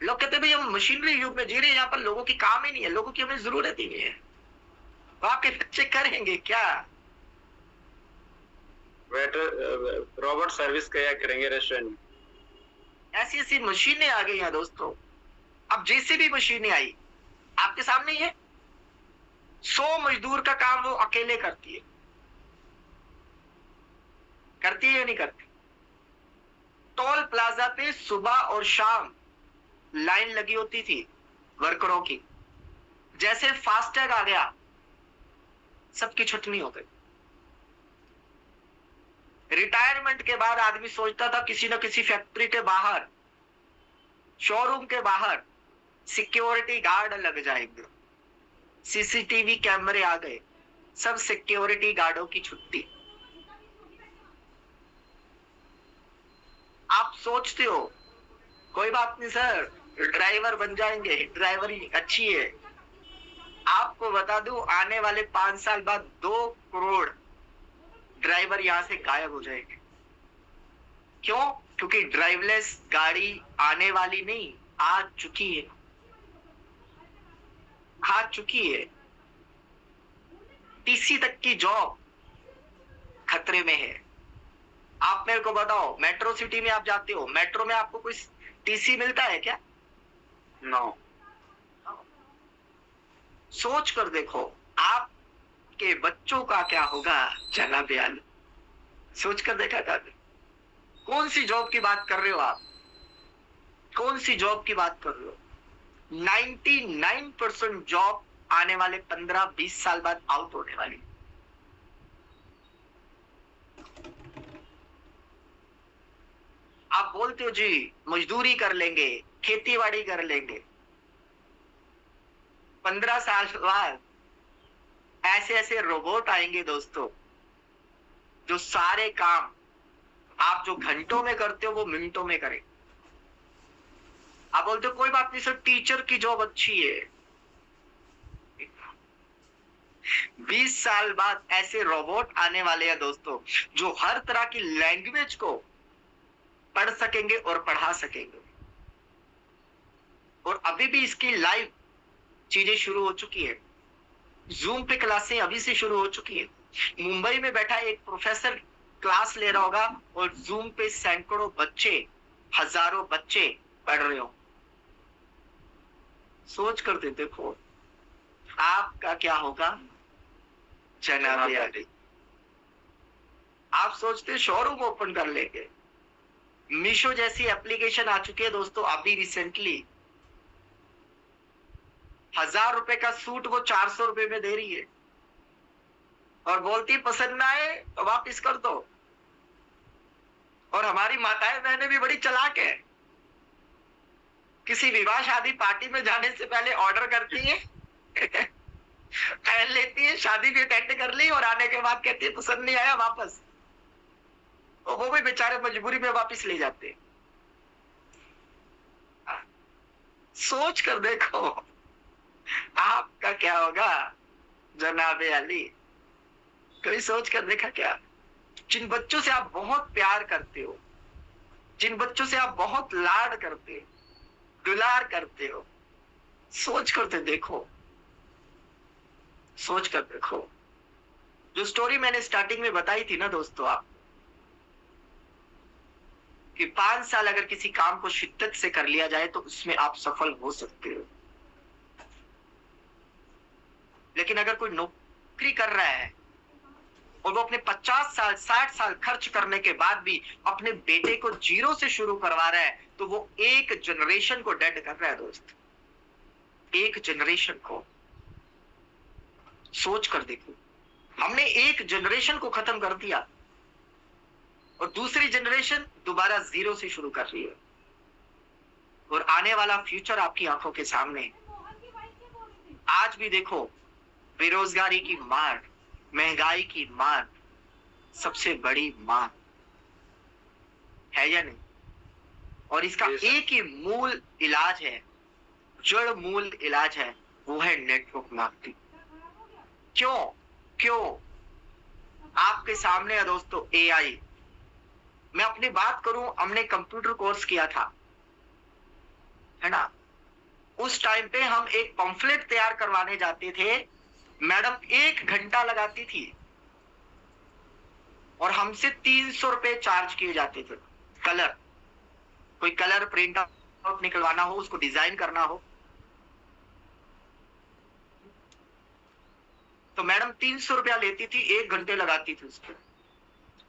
लोग कहते भाई हम मशीनरी युग में जी रहे हैं, यहाँ पर लोगों की काम ही नहीं है, लोगों की हमें जरूरत ही नहीं है। तो आपके बच्चे करेंगे क्या? वेटर रोबोट सर्विस क्या करेंगे रेस्टोरेंट में? ऐसी ऐसी मशीनें आ गई हैं दोस्तों। अब जेसीबी मशीनें आई आपके सामने ही है, 100 मजदूर का काम वो अकेले करती है। करती है या नहीं करती? टोल प्लाजा पे सुबह और शाम लाइन लगी होती थी वर्करों की, जैसे फास्टैग आ गया सबकी छुट्टी हो गई। रिटायरमेंट के बाद आदमी सोचता था किसी न किसी फैक्ट्री के बाहर, शोरूम के बाहर सिक्योरिटी गार्ड लग जाएंगे, सीसीटीवी कैमरे आ गए, सब सिक्योरिटी गार्डों की छुट्टी। आप सोचते हो कोई बात नहीं सर, ड्राइवर बन जाएंगे, ड्राइवरी अच्छी है। आपको बता दूं आने वाले 5 साल बाद 2 करोड़ ड्राइवर यहां से गायब हो जाएंगे। क्यों? क्योंकि ड्राइवलेस गाड़ी आने वाली नहीं, आ चुकी है, आ चुकी है। टीसी तक की जॉब खतरे में है। आप मेरे को बताओ, मेट्रो सिटी में आप जाते हो, मेट्रो में आपको कोई टीसी मिलता है क्या? नो। सोच कर देखो आपके बच्चों का क्या होगा जनाब आली। सोच कर देखा था? कौन सी जॉब की बात कर रहे हो आप? कौन सी जॉब की बात कर रहे हो? 99% जॉब आने वाले 15-20 साल बाद आउट होने वाली। आप बोलते हो जी मजदूरी कर लेंगे, खेतीबाड़ी कर लेंगे, 15 साल बाद ऐसे ऐसे रोबोट आएंगे दोस्तों, जो सारे काम आप जो घंटों में करते हो वो मिनटों में करें। आप बोलते हो कोई बात नहीं सर, टीचर की जॉब अच्छी है। 20 साल बाद ऐसे रोबोट आने वाले हैं दोस्तों, जो हर तरह की लैंग्वेज को पढ़ सकेंगे और पढ़ा सकेंगे। और अभी भी इसकी लाइव चीजें शुरू हो चुकी है। जूम पे क्लासें अभी से शुरू हो चुकी है। मुंबई में बैठा एक प्रोफेसर क्लास ले रहा होगा और जूम पे सैकड़ों बच्चे, हजारों बच्चे पढ़ रहे हो। सोच कर देखो आपका क्या होगा जनाब आली। आप सोचते शोरूम ओपन कर लेंगे। मीशो जैसी एप्लीकेशन आ चुकी है दोस्तों, अभी रिसेंटली 1000 रुपए का सूट वो 400 रुपए में दे रही है और बोलती पसंद ना आए तो वापिस कर दो। और हमारी माताएं बहनें भी बड़ी चालाक है, किसी विवाह शादी पार्टी में जाने से पहले ऑर्डर करती है, पहन लेती है, शादी भी अटेंड कर ली और आने के बाद कहती है पसंद नहीं आया वापस। और वो भी बेचारे मजबूरी में वापस ले जाते हैं। सोच कर देखो आपका क्या होगा जनाबे अली। कभी सोच कर देखा क्या? जिन बच्चों से आप बहुत प्यार करते हो, जिन बच्चों से आप बहुत लाड करते हो, दुलार करते हो, सोच करते देखो, सोच कर देखो। जो स्टोरी मैंने स्टार्टिंग में बताई थी ना दोस्तों, आप कि 5 साल अगर किसी काम को शिद्दत से कर लिया जाए तो उसमें आप सफल हो सकते हो। लेकिन अगर कोई नौकरी कर रहा है और वो अपने 50 साल 60 साल खर्च करने के बाद भी अपने बेटे को जीरो से शुरू करवा रहा है, तो वो एक जनरेशन को डेड कर रहा है दोस्त, एक जनरेशन को। सोच कर देखो, हमने एक जनरेशन को खत्म कर दिया और दूसरी जनरेशन दोबारा जीरो से शुरू कर रही है। और आने वाला फ्यूचर आपकी आंखों के सामने। आज भी देखो बेरोजगारी की मार, महंगाई की मार सबसे बड़ी मार है या नहीं? और इसका एक ही मूल इलाज है, जड़ मूल इलाज है, वो है नेटवर्क मार्केटिंग। क्यों आपके सामने है दोस्तों एआई। मैं अपनी बात करूं, हमने कंप्यूटर कोर्स किया था, है ना? उस टाइम पे हम एक पंफलेट तैयार करवाने जाते थे, मैडम 1 घंटा लगाती थी और हमसे 300 रुपए चार्ज किए जाते थे। कलर, कोई कलर प्रिंट आउट निकलवाना हो, उसको डिजाइन करना हो, तो मैडम 300 रुपया लेती थी, 1 घंटे लगाती थी उसको।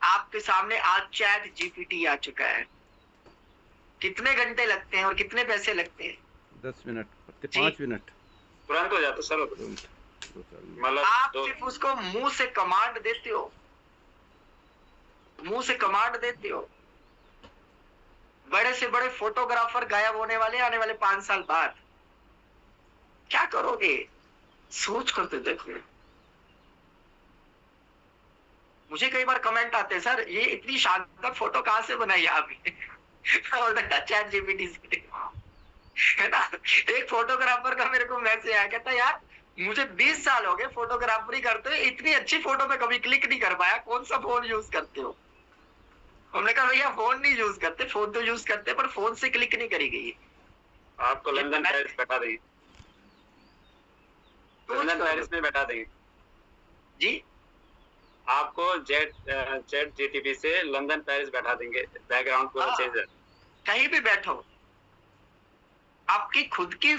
आपके सामने आज चैट जीपीटी आ चुका है, कितने घंटे लगते हैं और कितने पैसे लगते हैं? 10 मिनट, 5 मिनट तुरंत हो जाता सर। मतलब आप सिर्फ उसको मुंह से कमांड देते हो, मुंह से कमांड देते हो। बड़े से बड़े फोटोग्राफर गायब होने वाले आने वाले 5 साल बाद, क्या करोगे? सोच कर तो देखो। मुझे कई बार कमेंट आते हैं, सर ये इतनी शानदार फोटो कहां से बनाई आपने? चैट जीपीटी से, है ना। एक फोटोग्राफर का मेरे को मैसेज आया, कहता यार मुझे 20 साल हो गए फोटोग्राफरी करते हुए, इतनी अच्छी फोटो में कभी क्लिक नहीं कर पाया, कौन सा फोन यूज करते हो? हमने कहा भैया फोन नहीं यूज करते, फोन तो यूज करते पर फोन से क्लिक नहीं करी गई। आपको लंदन पेरिस बैठा देंगे, लंदन पेरिस में बैठा देंगे जी। आपको चैट जीटीपी से लंदन पेरिस बैठा देंगे, बैकग्राउंड पूरा चेंज है। कहीं भी बैठो, आपकी खुद की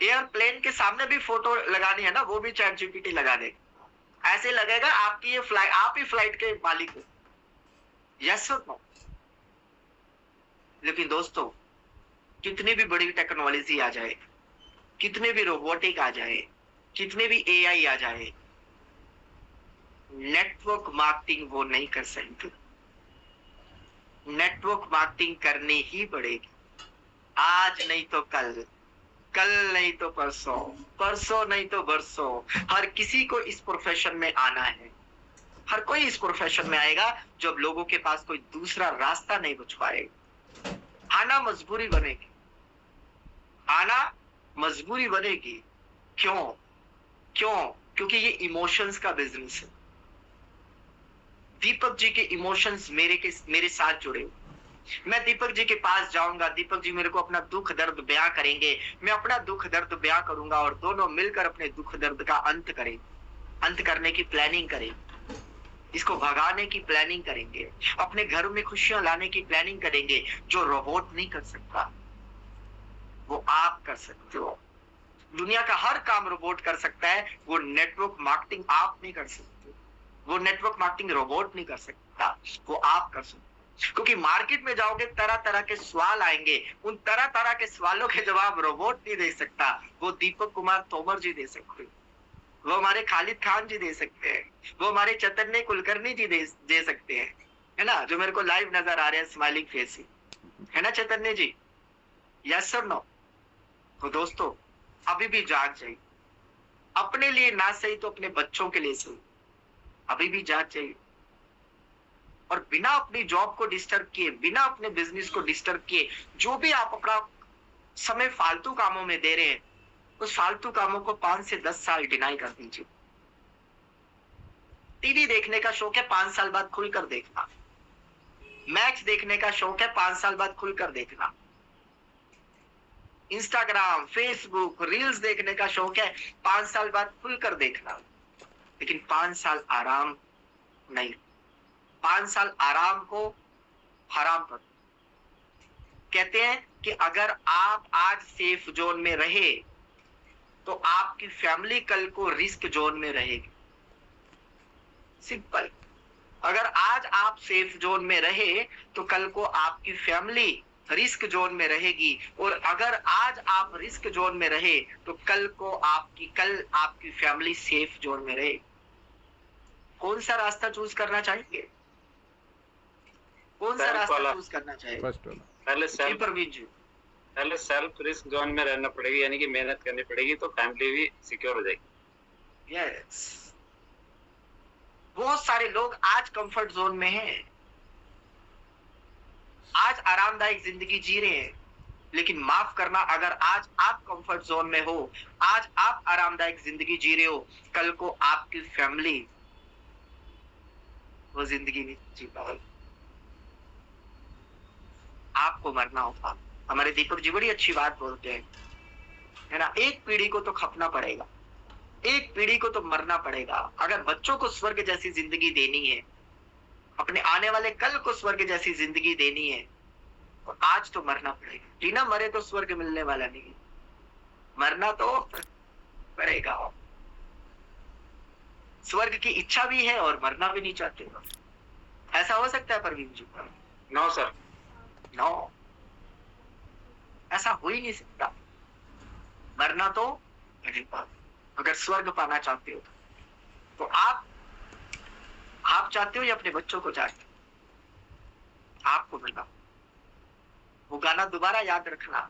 एयरप्लेन के सामने भी फोटो लगानी है ना, वो भी चैट जीपीटी लगा देगा। ऐसे लगेगा आपकी ये फ्लाइट, आप ही फ्लाइट के मालिक हो। यस और नो? लेकिन दोस्तों, कितनी भी बड़ी टेक्नोलॉजी आ जाए, कितने भी रोबोटिक आ जाए, कितने भी एआई आ जाए, नेटवर्क मार्केटिंग वो नहीं कर सकते। नेटवर्क मार्केटिंग करनी ही पड़ेगी, आज नहीं तो कल, कल नहीं तो परसों, परसों नहीं तो बरसों। हर किसी को इस प्रोफेशन में आना है, हर कोई इस प्रोफेशन में आएगा जब लोगों के पास कोई दूसरा रास्ता नहीं बच पाएगा। आना मजबूरी बनेगी, आना मजबूरी बनेगी। क्यों? क्योंकि ये इमोशंस का बिजनेस है। दीपक जी के इमोशंस मेरे साथ जुड़े हुए। मैं दीपक जी के पास जाऊंगा, दीपक जी मेरे को अपना दुख दर्द बयां करेंगे, मैं अपना दुख दर्द बयां करूंगा और दोनों मिलकर अपने दुख दर्द का अंत करेंगे, अंत करने की प्लानिंग करेंगे, इसको भगाने की प्लानिंग करेंगे, अपने घर में खुशियां लाने की प्लानिंग करेंगे। जो रोबोट नहीं कर सकता वो आप कर सकते हो। दुनिया का हर काम रोबोट कर सकता है, वो नेटवर्क मार्केटिंग आप नहीं कर सकते, वो नेटवर्क मार्केटिंग रोबोट नहीं कर सकता, वो आप कर सकते हो। क्योंकि मार्केट में जाओगे तरह तरह के सवाल आएंगे, उन तरह तरह के सवालों के जवाब रोबोट नहीं दे सकता, वो दीपक कुमार तोमर जी दे सकते हैं, वो हमारे खालिद खान जी दे सकते हैं, वो हमारे चैतन्य कुलकर्णी जी दे सकते हैं, है ना, जो मेरे को लाइव नजर आ रहे हैं स्माइलिंग फेस, है ना Chaitanya ji? Yes sir no? तो दोस्तों, अभी भी जाग जाइए, अपने लिए ना सही तो अपने बच्चों के लिए सही, अभी भी जाग जाइए। और बिना अपनी जॉब को डिस्टर्ब किए, बिना अपने बिजनेस को डिस्टर्ब किए, जो भी आप अपना समय फालतू कामों में दे रहे हैं, उस फालतू कामों को 5 से 10 साल डिनाई कर दीजिए। टीवी देखने का शौक है, 5 साल बाद खुलकर देखना। मैच देखने का शौक है, 5 साल बाद खुलकर देखना। इंस्टाग्राम, फेसबुक, रील्स देखने का शौक है, 5 साल बाद खुलकर देखना। लेकिन 5 साल आराम नहीं, 5 साल आराम को हराम कर। कहते हैं कि अगर आप आज सेफ जोन में रहे तो आपकी फैमिली कल को रिस्क जोन में रहेगी। सिंपल। अगर आज आप सेफ जोन में रहे तो कल को आपकी फैमिली रिस्क जोन में रहेगी, और अगर आज आप रिस्क जोन में रहे तो कल आपकी फैमिली सेफ जोन में रहे। कौन सा रास्ता चूज करना चाहिए? कौन सा रास्ता चूज करना चाहिए? फर्स्ट वाला। पहले सेल्फ रिस्क जोन में रहना पड़ेगी, यानी कि मेहनत करनी पड़ेगी, तो फैमिली भी सिक्योर हो जाएगी। यस। बहुत सारे लोग आज कंफर्ट जोन में हैं, आज आरामदायक जिंदगी जी रहे हैं, लेकिन माफ करना, अगर आज आप कंफर्ट जोन में हो, आज आप आरामदायक जिंदगी जी रहे हो, कल को आपकी फैमिली वो जिंदगी नहीं जी पाएगी, आपको मरना होगा। हमारे दीपक जी बड़ी अच्छी बात बोलते हैं, है ना, एक पीढ़ी को तो खपना पड़ेगा, एक पीढ़ी को तो मरना पड़ेगा। अगर बच्चों को स्वर्ग जैसी जिंदगी देनी है, अपने आने वाले कल को स्वर्ग जैसी जिंदगी देनी है, तो आज तो मरना पड़ेगा। बिना मरे तो स्वर्ग मिलने वाला नहीं, मरना तो पड़ेगा। स्वर्ग की इच्छा भी है और मरना भी नहीं चाहते। ऐसा हो सकता है Parveen ji? No sir, no, ऐसा हो ही नहीं सकता। मरना तो अगर स्वर्ग पाना चाहते हो तो आप आप चाहते हो या अपने बच्चों को चाहते हो? आपको मिला वो गाना दोबारा याद रखना,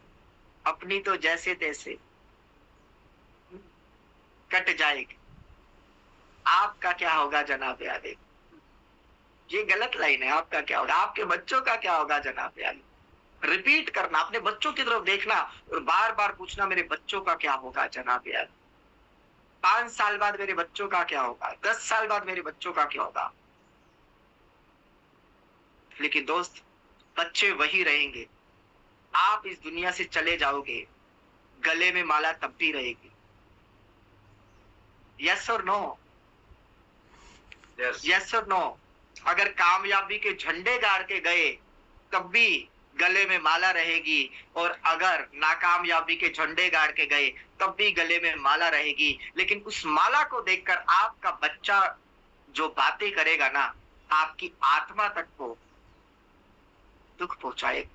अपनी तो जैसे तैसे कट जाएगी, आपका क्या होगा जनाब आले। ये गलत लाइन है, आपका क्या होगा, आपके बच्चों का क्या होगा जनाब आले। रिपीट करना, अपने बच्चों की तरफ देखना और बार बार पूछना मेरे बच्चों का क्या होगा जनाब आले। 5 साल बाद मेरे बच्चों का क्या होगा, 10 साल बाद मेरे बच्चों का क्या होगा। लेकिन दोस्त, बच्चे वही रहेंगे, आप इस दुनिया से चले जाओगे, गले में माला तब भी रहेगी। यस और नो? यस और नो? अगर कामयाबी के झंडे गाड़ के गए तब भी गले में माला रहेगी, और अगर नाकामयाबी के झंडे गाड़ के गए तब भी गले में माला रहेगी। लेकिन उस माला को देखकर आपका बच्चा जो बातें करेगा ना, आपकी आत्मा तक को दुख पहुंचाएगा।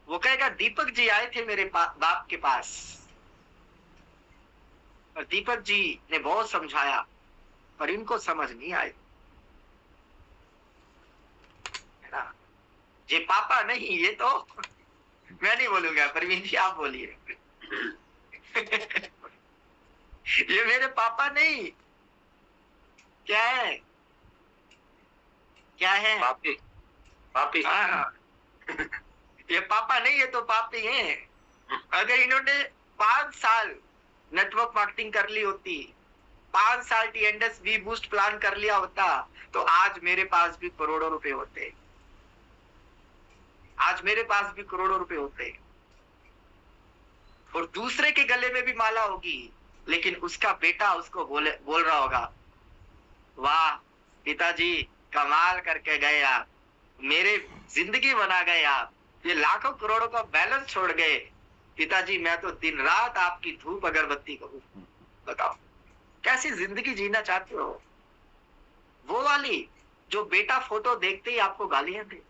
वो कहेगा दीपक जी आए थे मेरे बाप के पास, और दीपक जी ने बहुत समझाया पर इनको समझ नहीं आई, है ना। ये पापा नहीं, ये तो मैं नहीं बोलूंगा, परवीन जी आप बोलिए। ये मेरे पापा नहीं, क्या है, क्या है, पापी पापी। हाँ। ये पापा नहीं, ये तो पापी हैं। अगर इन्होंने 5 साल नेटवर्क मार्केटिंग कर ली होती, 5 साल टीएनएस वी बूस्ट प्लान कर लिया होता, तो आज मेरे पास भी करोड़ों रुपए होते, आज मेरे पास भी करोड़ों रुपए होते। और दूसरे के गले में भी माला होगी, लेकिन उसका बेटा उसको बोल रहा होगा, वाह पिताजी कमाल करके गए आप, मेरे जिंदगी बना गए आप, ये लाखों करोड़ों का बैलेंस छोड़ गए पिताजी, मैं तो दिन रात आपकी धूप अगरबत्ती करूं। बताओ कैसी जिंदगी जीना चाहते हो? वो वाली जो बेटा फोटो देखते ही आपको गालियां दे,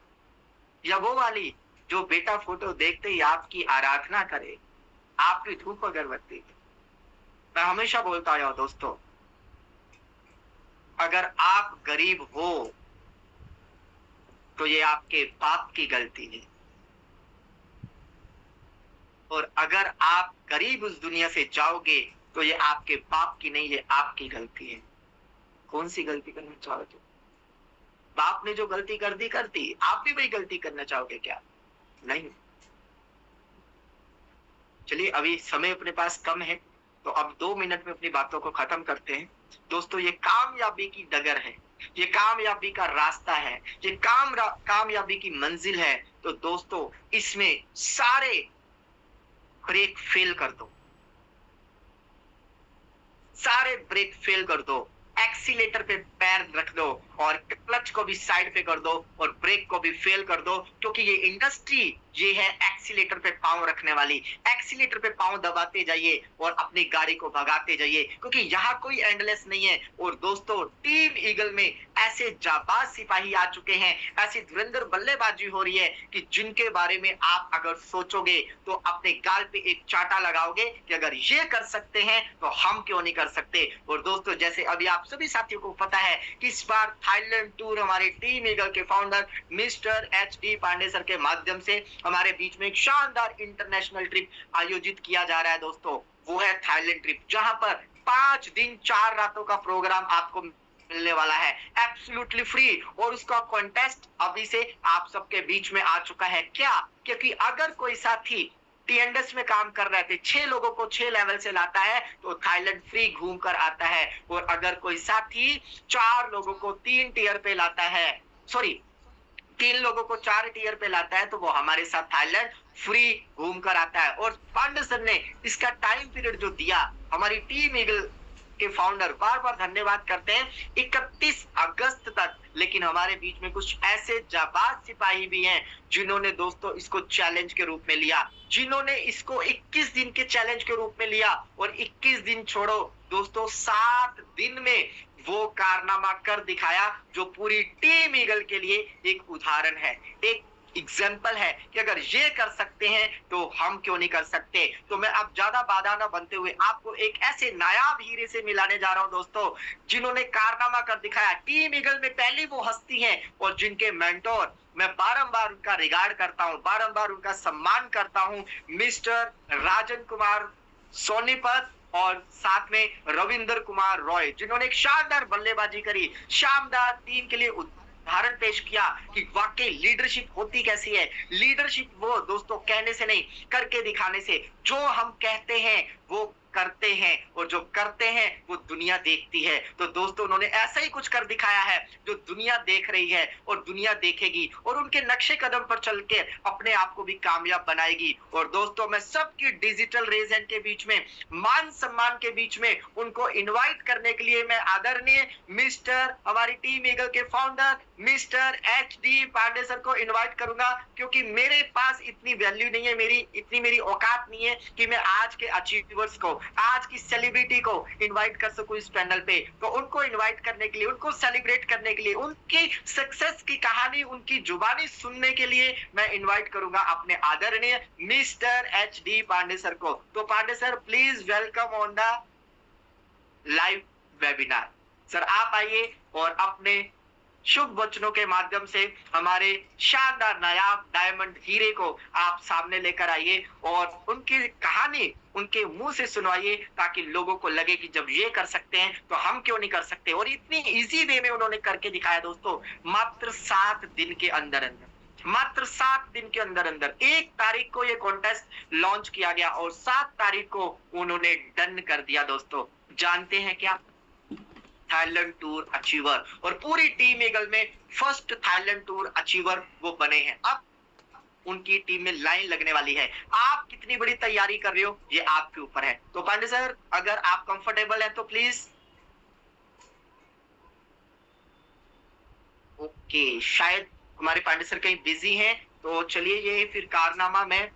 या वो वाली जो बेटा फोटो देखते ही आपकी आराधना करे, आपकी धूप अगरबत्ती। मैं हमेशा बोलता आया हूं दोस्तों, अगर आप गरीब हो तो ये आपके बाप की गलती है, और अगर आप गरीब उस दुनिया से जाओगे तो ये आपके बाप की नहीं, ये आपकी गलती है। कौन सी गलती करना चाहोगे? बाप ने जो गलती कर दी, आप भी वही गलती करना चाहोगे क्या? नहीं। चलिए अभी समय अपने पास कम है, तो अब 2 मिनट में अपनी बातों को खत्म करते हैं। दोस्तों ये कामयाबी की डगर है, ये कामयाबी का रास्ता है, ये कामयाबी की मंजिल है। तो दोस्तों इसमें सारे ब्रेक फेल कर दो, सारे ब्रेक फेल कर दो, एक्सीलेटर पे पैर रख दो और क्लच को भी साइड पे कर दो और ब्रेक को भी फेल कर दो, क्योंकि ये इंडस्ट्री ये है एक्सीलेटर पे पांव रखने वाली। एक्सीलेटर पे पांव दबाते जाइए और अपनी गाड़ी को भगाते जाइए, क्योंकि यहाँ कोई एंडलेस नहीं है। और दोस्तों टीम ईगल में ऐसे जाबाज सिपाही आ चुके हैं, ऐसी धुरंधर बल्लेबाजी हो रही है कि जिनके बारे में आप अगर सोचोगे तो अपने गाल पे एक चाटा लगाओगे कि अगर ये कर सकते हैं तो हम क्यों नहीं कर सकते। और दोस्तों जैसे अभी आप सभी साथियों को पता है कि इस बार थाईलैंड टूर हमारे टीम ईगल के founder mister HD. Pandey sir के माध्यम से हमारे बीच में एक शानदार इंटरनेशनल ट्रिप आयोजित किया जा रहा है। दोस्तों वो है थाईलैंड ट्रिप, जहां पर 5 दिन 4 रातों का प्रोग्राम आपको मिलने वाला है एब्सोल्युटली फ्री। और उसका कॉन्टेस्ट अभी से आप सबके बीच में आ चुका है। क्या? क्योंकि अगर कोई साथी टीएनडीएस में काम कर रहे थे, 6 लोगों को 6 लेवल से लाता है तो थाईलैंड फ्री घूम कर आता है। और अगर कोई साथी 4 लोगों को 3 टियर पे लाता है, 3 लोगों को 4 टियर पे लाता है, तो वो हमारे साथ थाईलैंड फ्री घूम कर आता है। और पांडे सर ने इसका टाइम पीरियड जो दिया, हमारी टीम ईगल के फाउंडर बार बार धन्यवाद करते हैं, 31 अगस्त तक। लेकिन हमारे बीच में कुछ ऐसे जाबाज सिपाही भी हैं जिन्होंने दोस्तों इसको चैलेंज के रूप में लिया, जिन्होंने इसको 21 दिन के चैलेंज के रूप में लिया। और 21 दिन छोड़ो दोस्तों, 7 दिन में वो कारनामा कर दिखाया जो पूरी टीम ईगल के लिए एक उदाहरण है, एक एग्जाम्पल है कि अगर ये कर सकते हैं तो हम क्यों नहीं कर सकते। तो मैं अब ज्यादा बाधा ना बनते हुए आपको एक ऐसे नायाब हीरे से मिलाने जा रहा हूं दोस्तों, जिन्होंने कारनामा कर दिखाया। टीम ईगल में पहली वो हस्ती है और जिनके मेंटोर मैं बारंबार उनका रिगार्ड करता हूं, बारंबार उनका सम्मान करता हूं, मिस्टर राजन कुमार सोनीपत और साथ में रविंद्र कुमार रॉय, जिन्होंने एक शानदार बल्लेबाजी करी, शानदार टीम के लिए उदाहरण पेश किया कि वाकई लीडरशिप होती कैसी है। लीडरशिप वो दोस्तों कहने से नहीं, करके दिखाने से। जो हम कहते हैं वो करते हैं और जो करते हैं वो दुनिया देखती है। तो दोस्तों उन्होंने ऐसा ही कुछ कर दिखाया है जो दुनिया देख रही है और दुनिया देखेगी और उनके नक्शे कदम पर चल के अपने आप को भी कामयाब बनाएगी। और दोस्तों मैं सबकी डिजिटल रेजेंट के बीच में, मान सम्मान के बीच में उनको इनवाइट करने के लिए मैं आदरणीय मिस्टर हमारी टीम ईगल के founder mister HD Pandey sir को इनवाइट करूंगा, क्योंकि मेरे पास इतनी वैल्यू नहीं है, मेरी औकात नहीं है कि मैं आज के अचीवर्स को, आज की सेलिब्रिटी को इनवाइट कर सकूं इस पैनल पे। तो उनको इनवाइट करने के लिए, उनको सेलिब्रेट करने के लिए, उनकी सक्सेस की कहानी उनकी जुबानी सुनने के लिए मैं इनवाइट करूंगा अपने आदरणीय मिस्टर HD पांडे सर को। तो Pandey sir please welcome on the live webinar. Sir आप आइए और अपने शुभ वचनों के माध्यम से हमारे शानदार नायाब डायमंड हीरे को आप सामने लेकर आइए और उनकी कहानी उनके मुंह से सुनवाइए, ताकि लोगों को लगे कि जब ये कर सकते हैं तो हम क्यों नहीं कर सकते। और इतनी इजी वे में उन्होंने करके दिखाया दोस्तों, मात्र 7 दिन के अंदर अंदर, मात्र 7 दिन के अंदर अंदर 1 तारीख को ये कॉन्टेस्ट लॉन्च किया गया और 7 तारीख को उन्होंने डन कर दिया दोस्तों। जानते हैं क्या, थाईलैंड टूर अचीवर, और पूरी टीम ईगल में फर्स्ट थाईलैंड टूर अचीवर वो बने हैं। अब उनकी टीम में लाइन लगने वाली है। आप कितनी बड़ी तैयारी कर रहे हो ये आपके ऊपर है। तो पांडे सर अगर आप कंफर्टेबल हैं तो प्लीज। ओके, शायद हमारे पांडे सर कहीं बिजी हैं, तो चलिए ये फिर कारनामा में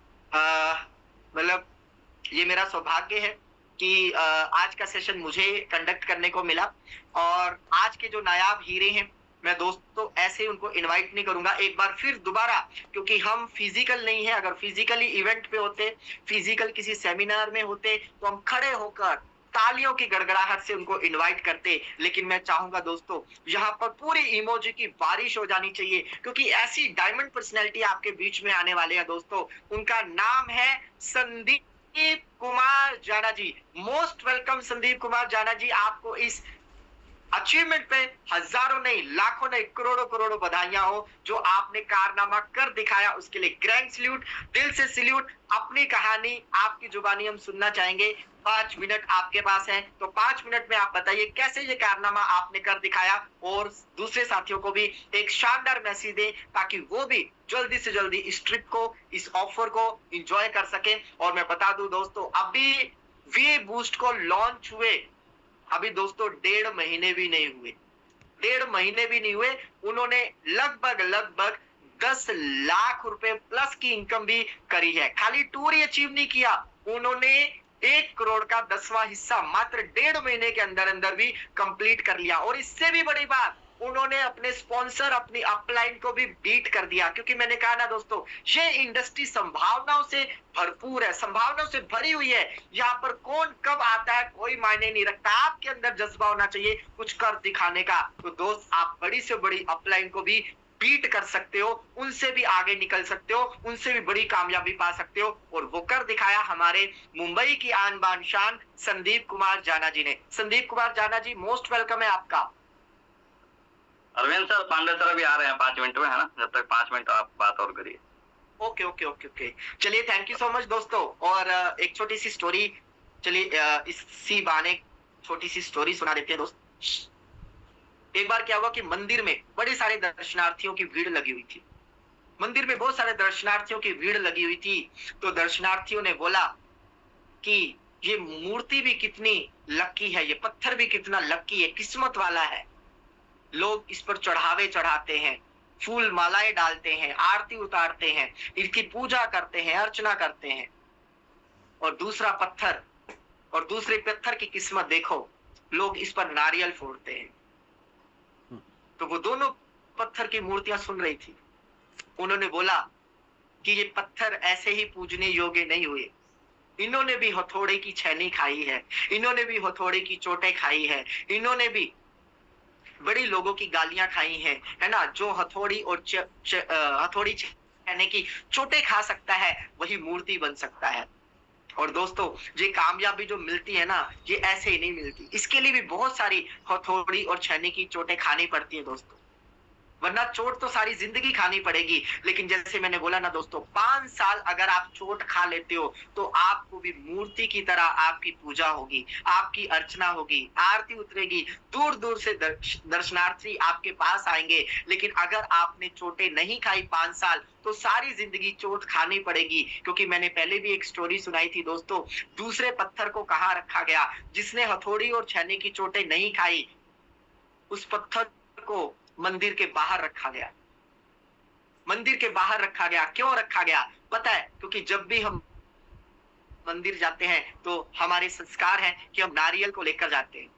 मतलब ये मेरा सौभाग्य है कि आज का सेशन मुझे कंडक्ट करने को मिला। और आज के जो नायाब हीरे हैं मैं दोस्तों ऐसे उनको इनवाइट नहीं करूंगा एक बार फिर दोबारा, क्योंकि हम फिजिकल नहीं है। अगर फिजिकली इवेंट पे होते, फिजिकल किसी सेमिनार में होते तो हम खड़े होकर तालियों की गड़गड़ाहट से उनको इनवाइट करते। लेकिन मैं चाहूंगा दोस्तों यहाँ पर पूरी इमोजी की बारिश हो जानी चाहिए, क्योंकि ऐसी डायमंड पर्सनैलिटी आपके बीच में आने वाले हैं दोस्तों। उनका नाम है संदीप कुमार जाना जी। मोस्ट वेलकम संदीप कुमार जाना जी, आपको इस अचीवमेंट पे हजारों नहीं, लाखों नहीं, करोड़ों करोड़ों बधाइयां हो। जो आपने कारनामा कर दिखाया उसके लिए ग्रैंड सल्यूट, दिल से सल्यूट। अपनी कहानी आपकी जुबानी हम सुनना चाहेंगे। 5 मिनट आपके पास है, तो 5 मिनट में आप बताइए कैसे ये कारनामा आपने कर दिखाया, और दूसरे साथियों को भी एक शानदार मैसेज दें ताकि वो भी जल्दी से जल्दी इस ट्रिप को, इस ऑफर को एंजॉय कर सके। और मैं बता दूं दोस्तों, अभी वी बूस्ट को लॉन्च हुए अभी दोस्तों 1.5 महीने भी नहीं हुए, 1.5 महीने भी नहीं हुए। उन्होंने लगभग 10 लाख रुपए प्लस की इनकम भी करी है। खाली टूर ही अचीव नहीं किया, उन्होंने 1 करोड़ का 10वां हिस्सा मात्र 1.5 महीने के अंदर अंदर भी कंप्लीट कर लिया। और इससे भी बड़ी बात, उन्होंने अपने स्पॉन्सर, अपनी अपलाइन को भी बीट कर दिया। क्योंकि मैंने कहा ना दोस्तों, ये इंडस्ट्री संभावनाओं से भरपूर है, संभावनाओं से भरी हुई है। यहाँ पर कौन कब आता है कोई मायने नहीं रखता, आपके अंदर जज्बा होना चाहिए कुछ कर दिखाने का। तो दोस्त आप बड़ी से बड़ी अपलाइन को भी बीट कर सकते हो, उनसे भी आगे निकल सकते हो, उनसे भी बड़ी कामयाबी पा सकते हो। और वो कर दिखाया हमारे मुंबई की आन बान शान संदीप कुमार जाना जी ने। संदीप कुमार जाना जी मोस्ट वेलकम है आपका। अरविंद सर, पांडे सर अभी आ रहे हैं 5 मिनट में, है ना? जब तक 5 मिनट आप बात और करिए। ओके ओके ओके ओके, चलिए थैंक यू सो मच दोस्तों। और एक छोटी सी स्टोरी, चलिए इसी बहाने छोटी सी स्टोरी सुना देते हैं दोस्त। एक बार क्या हुआ कि मंदिर में बड़े सारे दर्शनार्थियों की भीड़ लगी हुई थी। मंदिर में बहुत सारे दर्शनार्थियों की भीड़ लगी हुई थी। तो दर्शनार्थियों ने बोला कि ये मूर्ति भी कितनी लकी है, ये पत्थर भी कितना लकी है, किस्मत वाला है। लोग इस पर चढ़ावे चढ़ाते हैं, फूल मालाएं डालते हैं, आरती उतारते हैं, इसकी पूजा करते हैं, अर्चना करते हैं। और दूसरा पत्थर, और दूसरे पत्थर की किस्मत देखो, लोग इस पर नारियल फोड़ते हैं। तो वो दोनों पत्थर की मूर्तियां सुन रही थी। उन्होंने बोला कि ये पत्थर ऐसे ही पूजने योग्य नहीं हुए, इन्होंने भी हथौड़े की छेनी खाई है, इन्होंने भी हथौड़े की चोटें खाई है, इन्होंने भी बड़ी लोगों की गालियां खाई हैं, है ना। जो हथौड़ी और हथौड़ी छेनी की चोटें खा सकता है वही मूर्ति बन सकता है। और दोस्तों, ये कामयाबी जो मिलती है ना, ये ऐसे ही नहीं मिलती, इसके लिए भी बहुत सारी हथौड़ी और छेनी की चोटें खानी पड़ती है दोस्तों, वरना चोट तो सारी जिंदगी खानी पड़ेगी। लेकिन जैसे मैंने बोला ना दोस्तों, 5 साल अगर आप चोट खा लेते हो तो आपको भी मूर्ति की तरह आपकी पूजा होगी, आपकी अर्चना होगी, आरती उतरेगी, दूर दूर से दर्शनार्थी आपके पास आएंगे। लेकिन अगर आपने चोटें नहीं खाई 5 साल, तो सारी जिंदगी चोट खानी पड़ेगी। क्योंकि मैंने पहले भी एक स्टोरी सुनाई थी दोस्तों, दूसरे पत्थर को कहाँ रखा गया, जिसने हथौड़ी और छेनी की चोटें नहीं खाई, उस पत्थर को मंदिर के बाहर रखा गया। मंदिर के बाहर रखा गया, क्यों रखा गया पता है? क्योंकि जब भी हम मंदिर जाते हैं तो हमारे संस्कार है कि हम नारियल को लेकर जाते हैं,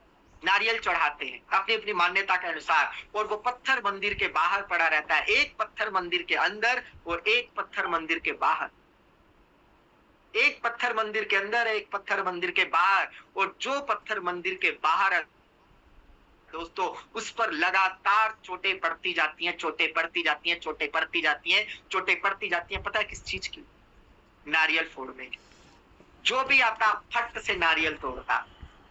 नारियल चढ़ाते हैं अपनी अपनी मान्यता के अनुसार, और वो पत्थर मंदिर के बाहर पड़ा रहता है। एक पत्थर मंदिर के अंदर और एक पत्थर मंदिर के बाहर, एक पत्थर मंदिर के अंदर, एक पत्थर मंदिर के बाहर। और जो पत्थर मंदिर के बाहर है दोस्तों, उस पर लगातार चोटें पड़ती जाती हैं, चोटें पड़ती जाती हैं, चोटें पड़ती जाती हैं, चोटें पड़ती जाती हैं। पता है किस चीज की? नारियल फोड़ने की। जो भी आता फट से नारियल तोड़ता,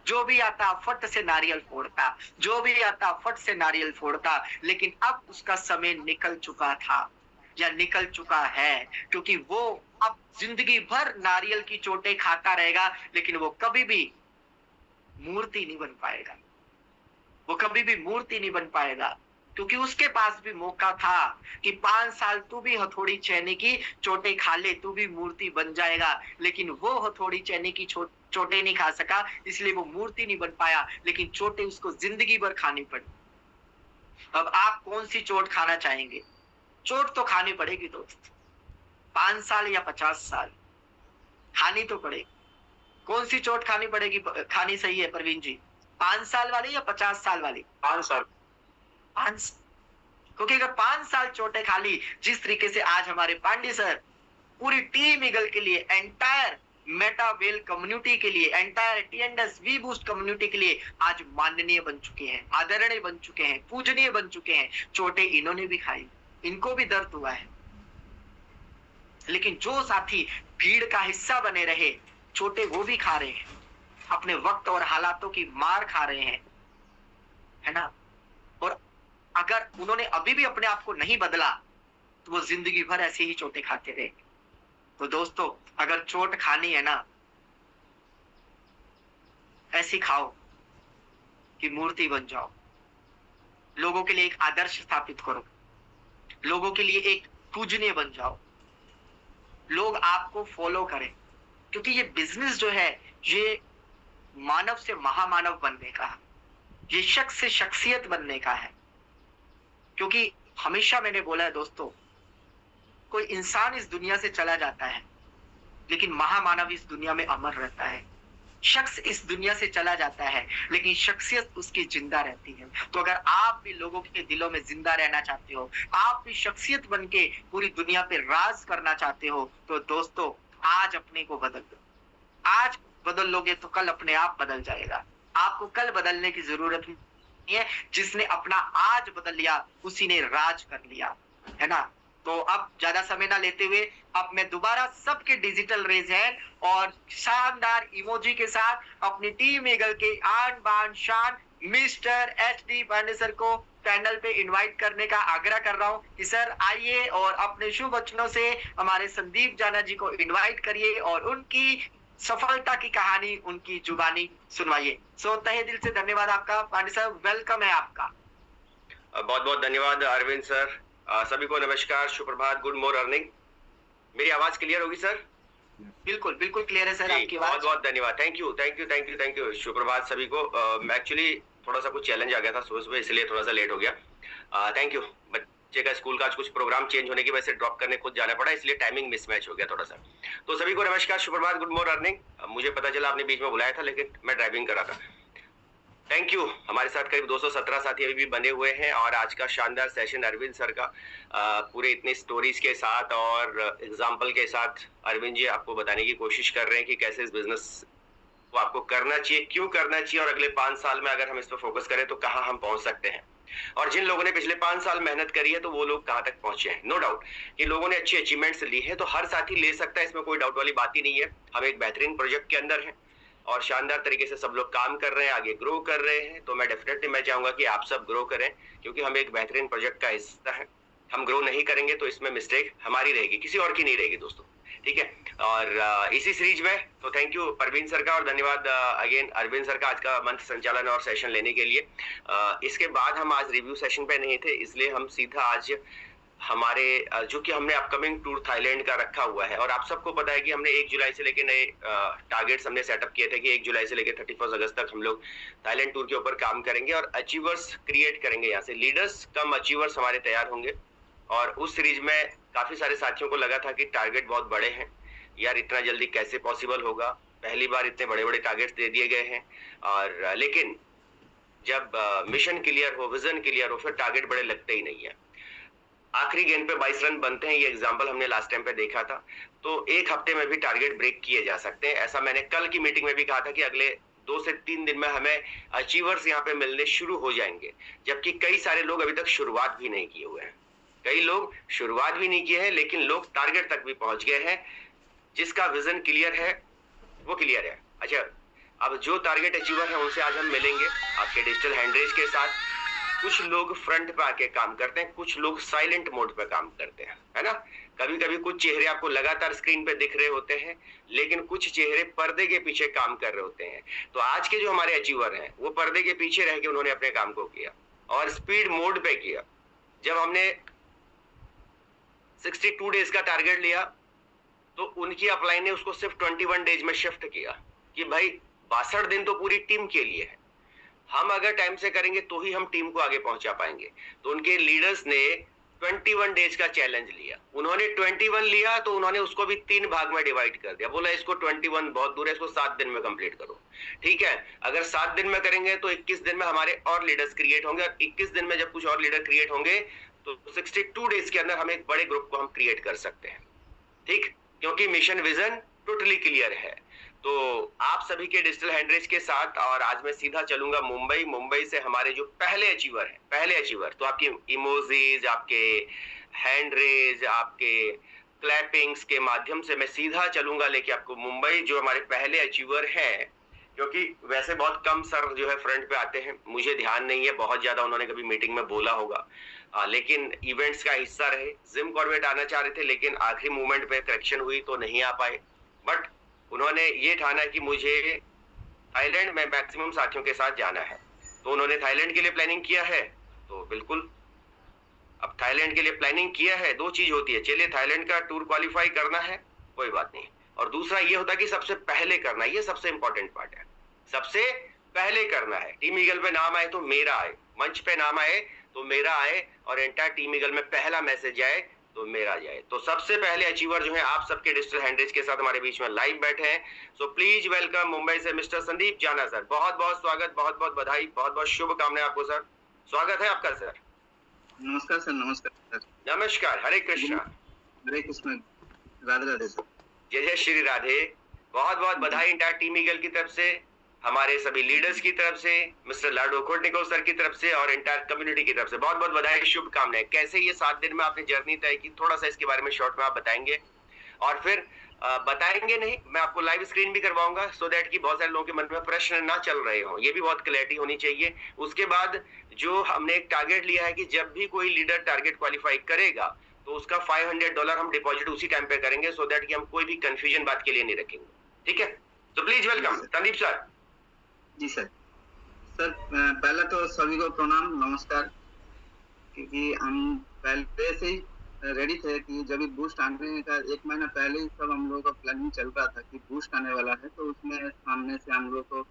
जो भी आता फट से नारियल फोड़ता, जो भी आता फट से नारियल फोड़ता। लेकिन अब उसका समय निकल चुका था या निकल चुका है, क्योंकि वो अब जिंदगी भर नारियल की चोटें खाता रहेगा, लेकिन वो कभी भी मूर्ति नहीं बन पाएगा, वो कभी भी मूर्ति नहीं बन पाएगा। क्योंकि उसके पास भी मौका था कि 5 साल तू भी हथौड़ी छेनी की चोटें खा ले, तू भी मूर्ति बन जाएगा। लेकिन वो हथौड़ी छेनी की चोटें नहीं खा सका, इसलिए वो मूर्ति नहीं बन पाया। लेकिन चोटें उसको जिंदगी भर खानी पड़ी। अब आप कौन सी चोट खाना चाहेंगे? चोट तो खानी पड़ेगी दोस्त, 5 साल या 50 साल खानी तो पड़ेगी। कौन सी चोट खानी पड़ेगी, खानी सही है प्रवीण जी? 5 साल वाली या 50 साल वाली? 5 साल। 5, क्योंकि अगर 5 साल चोटें खा ली, जिस तरीके से आज हमारे पांडे सर पूरी टीम ईगल के लिए, एंटायर मेटावेल कम्युनिटी के लिए, entire TNS V boost community के लिए आज माननीय बन चुके हैं, आदरणीय बन चुके हैं, पूजनीय बन चुके हैं। चोटें इन्होंने भी खाई, इनको भी दर्द हुआ है। लेकिन जो साथी भीड़ का हिस्सा बने रहे, चोटें वो भी खा रहे हैं, अपने वक्त और हालातों की मार खा रहे हैं, है ना। और अगर उन्होंने अभी भी अपने आप को नहीं बदला तो वो जिंदगी भर ऐसे ही चोटें खाते रहे। तो दोस्तों, अगर चोट खानी है ना, ऐसी खाओ कि मूर्ति बन जाओ, लोगों के लिए एक आदर्श स्थापित करो, लोगों के लिए एक पूजनीय बन जाओ, लोग आपको फॉलो करें। क्योंकि ये बिजनेस जो है, ये मानव से महामानव बनने का है, ये शख्स से शख्सियत बनने का है। क्योंकि हमेशा मैंने बोला है दोस्तों, कोई इंसान इस दुनिया से चला जाता है, लेकिन महामानव इस दुनिया में अमर रहता है। शख्स इस दुनिया से चला जाता है, लेकिन शख्सियत उसकी जिंदा रहती है। तो अगर आप भी लोगों के दिलों में जिंदा रहना चाहते हो, आप भी शख्सियत बन के पूरी दुनिया पे राज करना चाहते हो, तो दोस्तों आज अपने को बदल दो। आज बदल लोगे तो कल अपने आप बदल जाएगा। आपको कल बदलने की जरूरत नहीं है, जिसने अपना आज बदल लिया उसी ने राज कर लिया, है ना। तो अब ज्यादा समय ना लेते हुए, अब मैं दोबारा सबके डिजिटल रेज हैंड और शानदार इमोजी के साथ अपनी टीम ईगल के आन बान शान मिस्टर एच.डी. पांडे सर को पैनल पे इनवाइट करने का आग्रह कर रहा हूँ कि सर आइए और अपने शुभ वचनों से हमारे संदीप जाना जी को इनवाइट करिए और उनकी सफलता की कहानी उनकी जुबानी सुनवाइए। सो तहे दिल से धन्यवाद आपका पांडे सर, वेलकम है आपका। बहुत बहुत धन्यवाद अरविंद सर। सभी को नमस्कार, सुप्रभात, गुड मॉर्निंग। मेरी आवाज क्लियर होगी सर? बिल्कुल बिल्कुल क्लियर है सर आपकी आवाज। बहुत बहुत धन्यवाद, thank you thank you thank you thank you. सुप्रभात सभी को। एक्चुअली थोड़ा सा कुछ चैलेंज आ गया था सुबह सुबह, इसलिए थोड़ा सा लेट हो गया। Thank you. बच्चे का स्कूल का आज कुछ प्रोग्राम चेंज होने की वजह से ड्रॉप करने खुद जाना पड़ा, इसलिए टाइमिंग मिसमैच हो गया थोड़ा सा। तो सभी को नमस्कार, सुप्रभात, गुड मॉर्निंग। मुझे पता चला आपने बीच में बुलाया था, लेकिन मैं ड्राइविंग कर रहा था। Thank you. हमारे साथ करीब 217 साथी अभी भी बने हुए हैं और आज का शानदार सेशन अरविंद सर का पूरे इतने स्टोरीज के साथ और एग्जाम्पल के साथ अरविंद जी आपको बताने की कोशिश कर रहे हैं कि कैसे इस बिजनेस को आपको करना चाहिए, क्यों करना चाहिए और अगले 5 साल में अगर हम इस पर फोकस करें तो कहाँ हम पहुंच सकते हैं। और जिन लोगों ने पिछले 5 साल मेहनत करी है तो वो लोग कहाँ तक पहुंचे हैं। नो डाउट कि लोगों ने अच्छी अचीवमेंट्स ली है, तो हर साथी ले सकता है, इसमें कोई डाउट वाली बात ही नहीं है। हम एक बेहतरीन प्रोजेक्ट के अंदर हैं और शानदार तरीके से सब लोग काम कर रहे हैं, आगे ग्रो कर रहे हैं। तो मैं डेफिनेटली मैं चाहूंगा कि आप सब ग्रो करें, क्योंकि हम एक बेहतरीन प्रोजेक्ट का हिस्सा है। हम ग्रो नहीं करेंगे तो इसमें मिस्टेक हमारी रहेगी, किसी और की नहीं रहेगी दोस्तों, ठीक है। और इसी सीरीज में तो थैंक यू परवीन सर का और धन्यवाद अगेन अरविंद सर का आज का मंच संचालन और सेशन लेने के लिए। इसके बाद हम आज रिव्यू सेशन पे नहीं थे, इसलिए हम सीधा आज हमारे जो कि हमने अपकमिंग टूर थाईलैंड का रखा हुआ है और आप सबको पता है कि हमने 1 जुलाई से लेके नए टारगेट्स हमने सेटअप किए थे कि 1 जुलाई से लेके 31 अगस्त तक हम लोग थाईलैंड टूर के ऊपर काम करेंगे और अचीवर्स क्रिएट करेंगे। यहाँ से लीडर्स कम अचीवर्स हमारे तैयार होंगे। और उस सीरीज में काफी सारे साथियों को लगा था कि टारगेट बहुत बड़े हैं यार, इतना जल्दी कैसे पॉसिबल होगा, पहली बार इतने बड़े बड़े टारगेट्स दे दिए गए हैं। और लेकिन जब मिशन क्लियर हो, विजन क्लियर हो, फिर टारगेट बड़े लगते ही नहीं है। आखिरी गेंद पे 22 रन बनते हैं, ये एग्जांपल हमने लास्ट टाइम पे देखा था। तो एक हफ्ते में भी टारगेट ब्रेक किए जा सकते हैं। ऐसा मैंने कल की मीटिंग में भी कहा था कि अगले 2 से 3 दिन में हमें अचीवर्स यहाँ पे मिलने शुरू हो जाएंगे, जबकि कई सारे लोग अभी तक शुरुआत भी नहीं किए हुए हैं। कई लोग शुरुआत भी नहीं किए हैं, लेकिन लोग टारगेट तक भी पहुंच गए हैं। जिसका विजन क्लियर है वो क्लियर है। अच्छा, अब जो टारगेट अचीवर है उनसे आज हम मिलेंगे आपके डिजिटल हैंडरेज के साथ। कुछ लोग फ्रंट पे आके काम करते हैं, कुछ लोग साइलेंट मोड पे काम करते हैं, है ना। कभी कभी कुछ चेहरे आपको लगातार स्क्रीन पे दिख रहे होते हैं, लेकिन कुछ चेहरे पर्दे के पीछे काम कर रहे होते हैं। तो आज के जो हमारे अचीवर हैं वो पर्दे के पीछे रह के उन्होंने अपने काम को किया और स्पीड मोड पे किया। जब हमने 62 डेज का टारगेट लिया तो उनकी अपलाइन ने उसको सिर्फ 21 डेज में शिफ्ट किया कि भाई 62 दिन तो पूरी टीम के लिए है, हम अगर टाइम से करेंगे तो ही हम टीम को आगे पहुंचा पाएंगे। तो उनके लीडर्स ने 21 डेज का चैलेंज लिया। उन्होंने 21 लिया तो उन्होंने उसको भी 3 भाग में डिवाइड कर दिया। बोला इसको 21 बहुत दूर है, इसको 7 दिन में कंप्लीट करो। ठीक है, अगर 7 दिन में करेंगे तो 21 दिन में हमारे और लीडर्स क्रिएट होंगे और 21 दिन में जब कुछ और लीडर क्रिएट होंगे तो 62 डेज के अंदर हम एक बड़े ग्रुप को हम क्रिएट कर सकते हैं। ठीक, क्योंकि मिशन विजन टोटली क्लियर है। तो आप सभी के डिजिटल हैंडरेज के साथ और आज मैं सीधा चलूंगा मुंबई से हमारे जो पहले अचीवर तो आपकी इमोजीज, आपके हैंडरेज, आपके क्लैपिंग्स के माध्यम से मैं सीधा चलूंगा लेके आपको मुंबई, जो हमारे पहले अचीवर हैं। क्योंकि वैसे बहुत कम सर जो है फ्रंट पे आते हैं, मुझे ध्यान नहीं है बहुत ज्यादा उन्होंने कभी मीटिंग में बोला होगा, लेकिन इवेंट्स का हिस्सा रहे। जिम कॉर्बेट आना चाह रहे थे लेकिन आखिरी मोमेंट पे करेक्शन हुई तो नहीं आ पाए। बट उन्होंने ये ठाना कि मुझे थाईलैंड में मैक्सिमम साथियों के साथ जाना है, तो उन्होंने थाईलैंड के लिए प्लानिंग किया है। तो बिल्कुल अब थाईलैंड के लिए प्लानिंग किया है, 2 चीज होती है, चलिए थाईलैंड का टूर क्वालिफाई करना है कोई बात नहीं, और दूसरा ये होता है कि सबसे पहले करना है। ये सबसे इंपॉर्टेंट पार्ट है, सबसे पहले करना है। टीम ईगल पे नाम आए तो मेरा आए, मंच पे नाम आए तो मेरा आए, और एंटायर टीम ईगल में पहला मैसेज आए तो मेरा जाए। तो सबसे पहले अचीवर जो है आप सबके डिजिटल हैंडरेज के साथ हमारे बीच में लाइव बैठे हैं। सो प्लीज वेलकम मुंबई से मिस्टर संदीप जाना सर। बहुत बहुत स्वागत, बहुत बहुत बधाई, बहुत बहुत शुभकामनाएं आपको सर। स्वागत है आपका सर। नमस्कार सर। नमस्कार सर। नमस्कार, हरे कृष्णा। हरे कृष्णा, राधे राधे सर। जय जय श्री राधे। बहुत बहुत बधाई एंटायर टीम ईगल की तरफ से, हमारे सभी लीडर्स की तरफ से, मिस्टर लाडो खोटनिकोव सर की तरफ से और एंटायर कम्युनिटी की तरफ से बहुत बहुत बधाई, शुभकामनाएं। कैसे ये 7 दिन में आपने जर्नी तय की, थोड़ा सा इसके बारे में शॉर्ट में आप बताएंगे, और फिर बताएंगे नहीं, मैं आपको लाइव स्क्रीन भी करवाऊंगा सो दैट कि बहुत सारे लोगों के मन में प्रश्न ना चल रहे हो, ये भी बहुत क्लैरिटी होनी चाहिए। उसके बाद जो हमने एक टारगेट लिया है कि जब भी कोई लीडर टारगेट क्वालिफाई करेगा तो उसका $500 हम डिपॉजिट उसी टाइम पे करेंगे, सो दैट कि हम कोई भी कंफ्यूजन बात के लिए नहीं रखेंगे। ठीक है, तो प्लीज वेलकम संदीप सर। जी सर। सर पहले तो सभी को प्रणाम, नमस्कार। क्योंकि हम पहले से ही रेडी थे कि जब भी बूस्ट आने का 1 महीना पहले ही सब हम लोगों का प्लानिंग चल रहा था कि बूस्ट आने वाला है, तो उसमें सामने से हम लोग को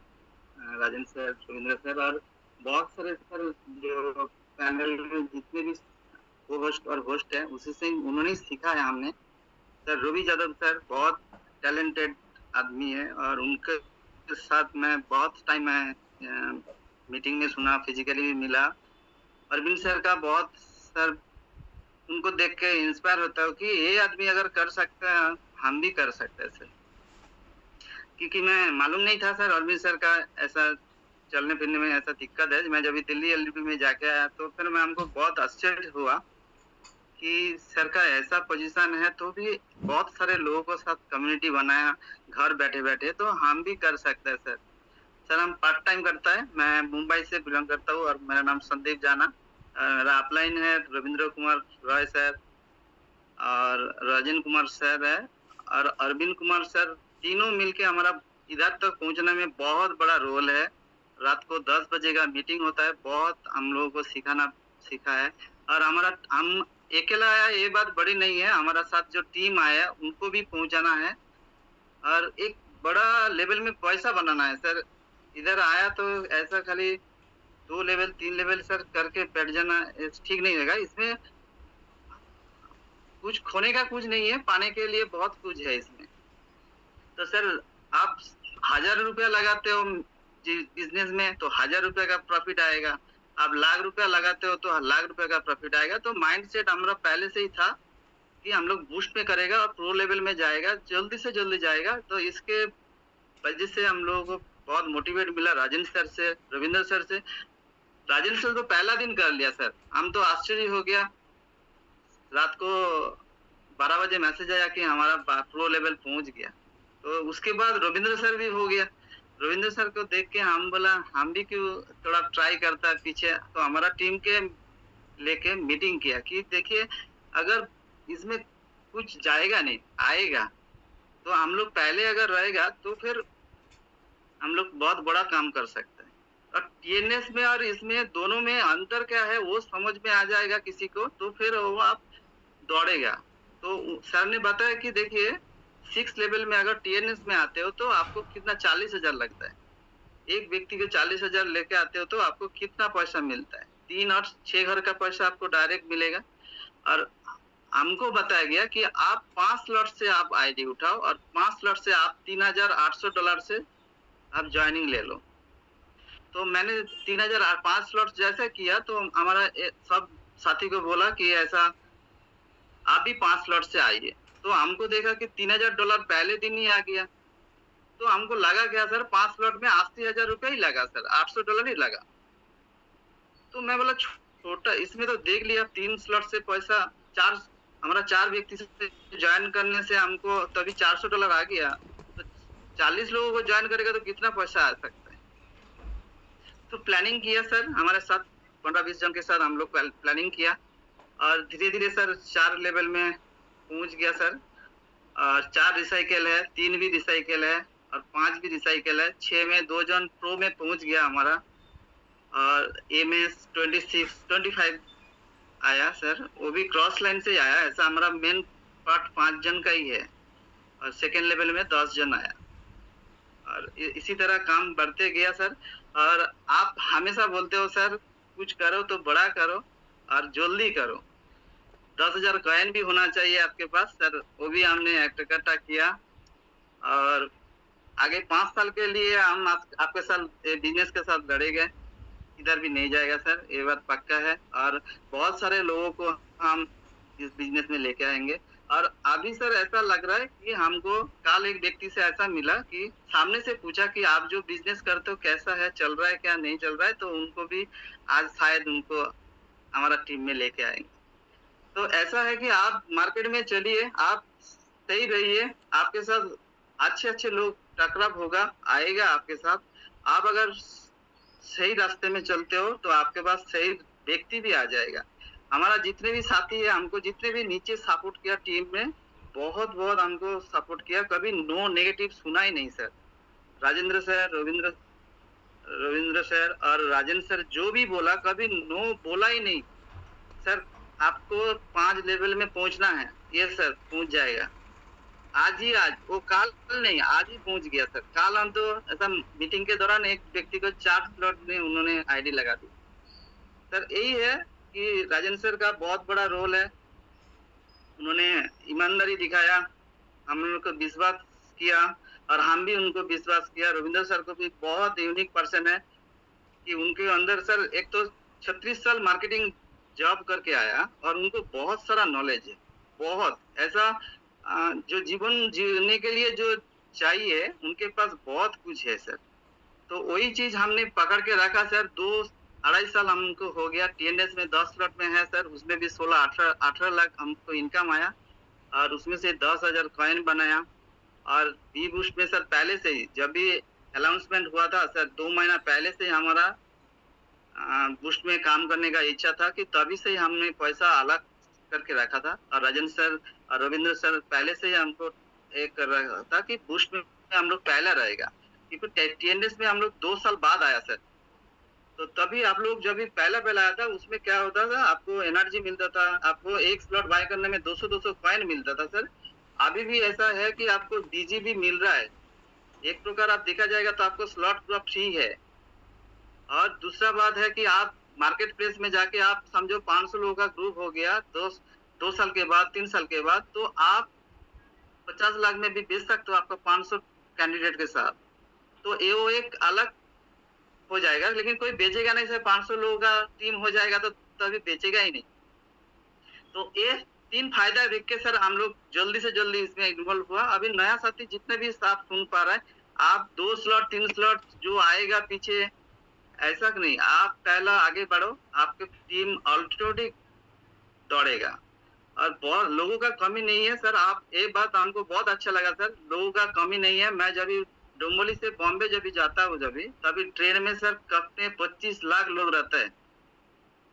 राजेंद्र सर, सुरेंद्र सर और बहुत सारे सर जो पैनल में जितने भी होस्ट और होस्ट है उसी से उन्होंने सीखा है हमने। सर रवि यादव सर बहुत टैलेंटेड आदमी है और उनके साथ मैं बहुत टाइम मैं मीटिंग में सुना, फिजिकली भी मिला। अरविंद सर का बहुत सर उनको देख के इंस्पायर होता हूँ कि ये आदमी अगर कर सकता है हम भी कर सकते हैं सर। क्योंकि मैं मालूम नहीं था सर अरविंद सर का ऐसा चलने फिरने में ऐसा दिक्कत है। मैं जब दिल्ली एलडीपी में जाके आया तो फिर मैं हमको बहुत आश्चर्य हुआ कि सर का ऐसा पोजीशन है तो भी बहुत सारे लोगों के साथ कम्युनिटी बनाया घर बैठे बैठे, तो हम भी कर सकते हैं सर। सर हम पार्ट टाइम करता है, मैं मुंबई से बिलोंग करता हूँ और मेरा नाम संदीप जाना। मेरा अपलाइन है रविंद्र कुमार रॉय सर और राजेंद्र कुमार सर है और अरविंद कुमार सर, तीनों मिलके हमारा इधर तक पहुंचने में बहुत बड़ा रोल है। रात को 10 बजे का मीटिंग होता है, बहुत हम लोगों को सीखा है। और हमारा हम अकेला आया ये बात बड़ी नहीं है, हमारा साथ जो टीम आया उनको भी पहुंचाना है और एक बड़ा लेवल में पैसा बनाना है सर। इधर आया तो ऐसा खाली 2 लेवल 3 लेवल सर करके बैठ जाना ठीक नहीं रहेगा। इसमें कुछ खोने का कुछ नहीं है, पाने के लिए बहुत कुछ है इसमें। तो सर आप 1000 रुपया लगाते हो बिजनेस में तो 1000 रुपया का प्रॉफिट आएगा, आप लाख रुपया लगाते हो तो लाख रुपया का प्रॉफिट आएगा। तो माइंडसेट हमारा पहले से ही था कि हम लोग बूस्ट में करेगा और प्रो लेवल में जाएगा, जल्दी से जल्दी जाएगा। तो इसके वजह से हम लोगों को बहुत मोटिवेट मिला राजेंद्र सर से, रविंद्र सर से। राजेंद्र सर तो पहला दिन कर लिया सर, हम तो आश्चर्य हो गया। रात को 12 बजे मैसेज आया कि हमारा प्रो लेवल पहुंच गया। तो उसके बाद रविंद्र सर भी हो गया। रविंद्र सर को देख के हम बोला हम भी क्यों थोड़ा ट्राई करता है पीछे। तो हमारा टीम के लेके मीटिंग किया कि देखिए अगर इसमें कुछ जाएगा नहीं आएगा तो हम लोग पहले अगर रहेगा तो फिर हम लोग बहुत बड़ा काम कर सकते हैं। और टीएनएस में और इसमें दोनों में अंतर क्या है वो समझ में आ जाएगा किसी को, तो फिर वो आप दौड़ेगा। तो सर ने बताया कि देखिए 6 लेवल में अगर टीएनएस में आते हो तो आपको कितना 40,000 लगता है। एक व्यक्ति के 40,000 लेके आते हो तो आपको कितना पैसा मिलता है, 3 और 6 घर का पैसा आपको डायरेक्ट मिलेगा। और हमको बताया गया कि आप 5 स्लॉट से आप आईडी उठाओ और 5 स्लॉट से आप $3,800 से आप ज्वाइनिंग ले लो। तो मैंने 5 स्लॉट जैसे किया तो हमारा सब साथी को बोला कि ऐसा आप भी 5 स्लॉट से आइए। तो हमको देखा कि $3,000 पहले दिन ही आ गया। तो हमको लगा क्या सर 5 स्लॉट में 80,000 रुपया ही लगा सर, $800 ही लगा। तो मैं बोला छोटा इसमें तो देख लिया 3 स्लॉट से पैसा हमारा 4 व्यक्ति से ज्वाइन करने से हमको तभी $400 आ गया। तो 40 लोगों को ज्वाइन करेगा तो कितना पैसा आ सकता है। तो प्लानिंग किया सर, हमारे साथ 15-20 जन के साथ हम लोग प्लानिंग किया और धीरे धीरे सर 4 लेवल में पहुंच गया सर। और 4 रिसाइकल है, 3 भी रिसाइकल है और 5 भी रिसाइकल है। 6 में 2 जन प्रो में पहुंच गया हमारा और एमएस 25 आया सर, वो भी क्रॉस लाइन से आया। ऐसा हमारा मेन पार्ट 5 जन का ही है और सेकेंड लेवल में 10 जन आया और इसी तरह काम बढ़ते गया सर। और आप हमेशा बोलते हो सर कुछ करो तो बड़ा करो और जल्दी करो। 10,000 कॉइन भी होना चाहिए आपके पास सर, वो भी हमने इकट्ठा किया और आगे 5 साल के लिए हम आपके साथ बिजनेस के साथ लड़ेंगे, इधर भी नहीं जाएगा सर, ये बात पक्का है। और बहुत सारे लोगों को हम इस बिजनेस में लेके आएंगे। और अभी सर ऐसा लग रहा है कि हमको कल एक व्यक्ति से ऐसा मिला कि सामने से पूछा कि आप जो बिजनेस करते हो कैसा है, चल रहा है क्या नहीं चल रहा है। तो उनको भी आज शायद उनको हमारा टीम में लेके आएंगे। तो ऐसा है कि आप मार्केट में चलिए, आप सही रहिए, आपके साथ अच्छे लोग टकराव होगा, आएगा आपके साथ। आप अगर सही रास्ते में चलते हो तो आपके पास सही व्यक्ति भी आ जाएगा। हमारा जितने भी साथी है हमको जितने भी नीचे सपोर्ट किया टीम में, बहुत हमको सपोर्ट किया, कभी नो नेगेटिव सुना ही नहीं sir. Rajendra sir, Ravindra sir और राजेंद्र सर जो भी बोला कभी नो बोला ही नहीं सर। आपको 5 लेवल में पहुंचना है, ये सर पहुंच जाएगा आज वो कल नहीं आज ही पहुंच गया सर। कल हम तो ऐसा मीटिंग के दौरान एक व्यक्ति को 4 स्लॉट में उन्होंने आईडी लगा दी सर। यही है कि राजेंद्र सर का बहुत बड़ा रोल है, उन्होंने ईमानदारी दिखाया, हम लोग को विश्वास किया और हम भी उनको विश्वास किया। रविंद्र सर को भी बहुत यूनिक पर्सन है कि उनके अंदर सर एक तो 36 साल मार्केटिंग जॉब करके आया और उनको बहुत सारा नॉलेज है, बहुत ऐसा जो जीवन जीने के लिए जो चाहिए उनके पास बहुत कुछ है सर। तो वही चीज हमने पकड़ के रखा सर। 2-2.5 साल हमको हो गया। TNS में 10 स्लॉट में है सर, उसमें भी 16-18 लाख हमको इनकम आया और उसमें से 10,000 कॉइन बनाया। और बी बूस्ट में सर पहले से ही जब भी अनाउंसमेंट हुआ था सर 2 महीना पहले से ही हमारा बूस्ट में काम करने का इच्छा था कि तभी से ही हमने पैसा अलग करके रखा था। और राजेंद्र सर और रविंद्र सर पहले से ही हमको एक कर रहा था कि बूस्ट में हम लोग पहला रहेगा, क्योंकि TNS में हम लोग 2 साल बाद आया सर। तो तभी आप लोग जब भी पहला आया था उसमें क्या होता था, आपको एनर्जी मिलता था, आपको एक स्लॉट बाय करने में 200 कॉइन मिलता था सर। अभी भी ऐसा है कि आपको DG भी मिल रहा है। एक प्रकार आप देखा जाएगा तो आपको स्लॉट पूरा फ्री है। और दूसरा बात है कि आप मार्केट प्लेस में जाके आप समझो 500 लोगों का ग्रुप हो गया 2 साल के बाद 3 साल के बाद, तो आप 50 लाख में भी बेच सकते हो आपका 500 कैंडिडेट के साथ। तो ये वो एक अलग हो जाएगा, लेकिन कोई बेचेगा नहीं सर। 500 लोगों का टीम हो जाएगा तो तभी बेचेगा ही नहीं। तो ये 3 फायदा देख के सर हम लोग जल्दी से जल्दी इसमें इन्वॉल्व हुआ। अभी नया साथी जितने भी आप सुन पा रहे हैं, आप 2 स्लॉट 3 स्लॉट जो आएगा पीछे, ऐसा नहीं, आप पहला आगे बढ़ो, आपकी टीम ऑटोमेटिक दौड़ेगा। और बहुत लोगों का कमी नहीं है सर। आप एक बात हमको बहुत अच्छा लगा सर, लोगों का कमी नहीं है। मैं जब डोंबोली से बॉम्बे जब भी जाता हूँ तभी ट्रेन में सर कपने 25 लाख लोग रहते हैं।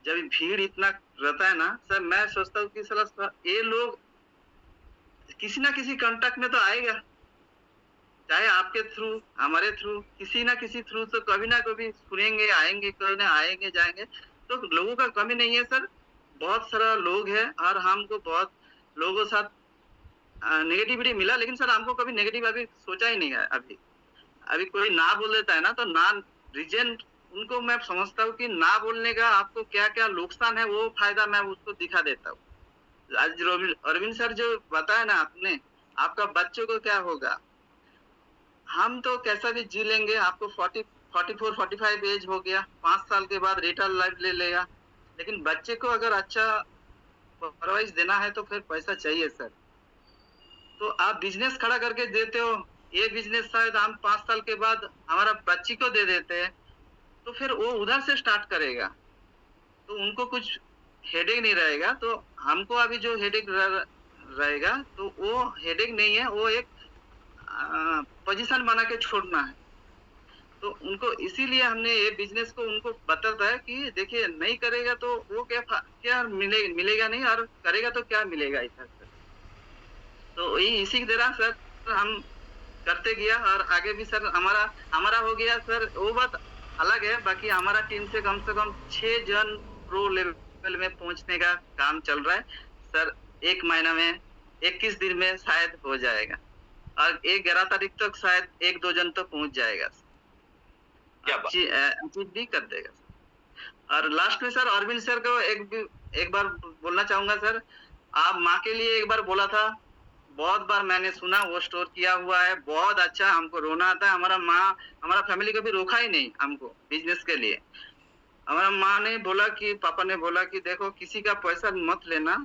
जब भीड़ इतना रहता है ना सर, मैं सोचता हूँ कि सर ये लोग किसी ना किसी कांटेक्ट में तो आएगा, चाहे आपके थ्रू हमारे थ्रू किसी ना किसी थ्रू तो कभी ना कभी सुनेंगे, आएंगे, कोई ना आएंगे जाएंगे। तो लोगों का कमी नहीं है सर, बहुत सारा लोग है। और हमको बहुत लोगों के साथ नेगेटिविटी मिला, लेकिन सर हमको कभी नेगेटिव अभी सोचा ही नहीं है। अभी कोई ना बोल देता है ना, तो ना रीजन उनको मैं समझता हूँ कि ना बोलने का आपको क्या क्या नुकसान है, वो फायदा मैं उसको दिखा देता हूँ। आज अरविंद सर जो बताया ना आपने, आपका बच्चों को क्या होगा, हम तो कैसा भी जी लेंगे। आपको 44-45 एज हो गया, 5 साल के बाद रिटायर लाइफ ले लेगा, लेकिन बच्चे को अगर अच्छा परवरिश देना है तो फिर पैसा चाहिए सर। तो आप बिजनेस खड़ा करके देते हो, ये बिजनेस शायद हम 5 साल के बाद हमारा बच्ची को दे देते हैं, तो फिर वो उधर से स्टार्ट करेगा, तो उनको कुछ हेडेक नहीं रहेगा। तो हमको अभी जो हेडेक रहेगा तो वो हेडेक नहीं है, वो एक पोजीशन बना के छोड़ना है। तो उनको इसीलिए हमने ये बिजनेस को उनको बताता है कि देखिए नहीं करेगा तो वो क्या मिलेगा नहीं, और करेगा तो क्या मिलेगा इधर से। तो यही इसी की तरह सर हम करते गया और आगे भी सर हमारा हो गया सर। वो बात अलग है, बाकी हमारा टीम से कम 6 जन प्रो लेवल में पहुंचने का काम चल रहा है सर। 1 महीना में 21 दिन में शायद हो जाएगा, और 11 तारीख तक शायद 1-2 जन तो पहुंच जाएगा, अचीव भी कर देगा। और लास्ट में सर अरविंद सर को एक बार बोलना चाहूंगा सर, आप माँ के लिए एक बार बोला था, बहुत बार मैंने सुना, वो स्टोर किया हुआ है, बहुत अच्छा। हमको रोना आता है, हमारा फैमिली कभी रोका ही नहीं हमको बिजनेस के लिए। हमारा माँ ने बोला कि पापा ने बोला कि देखो किसी का पैसा मत लेना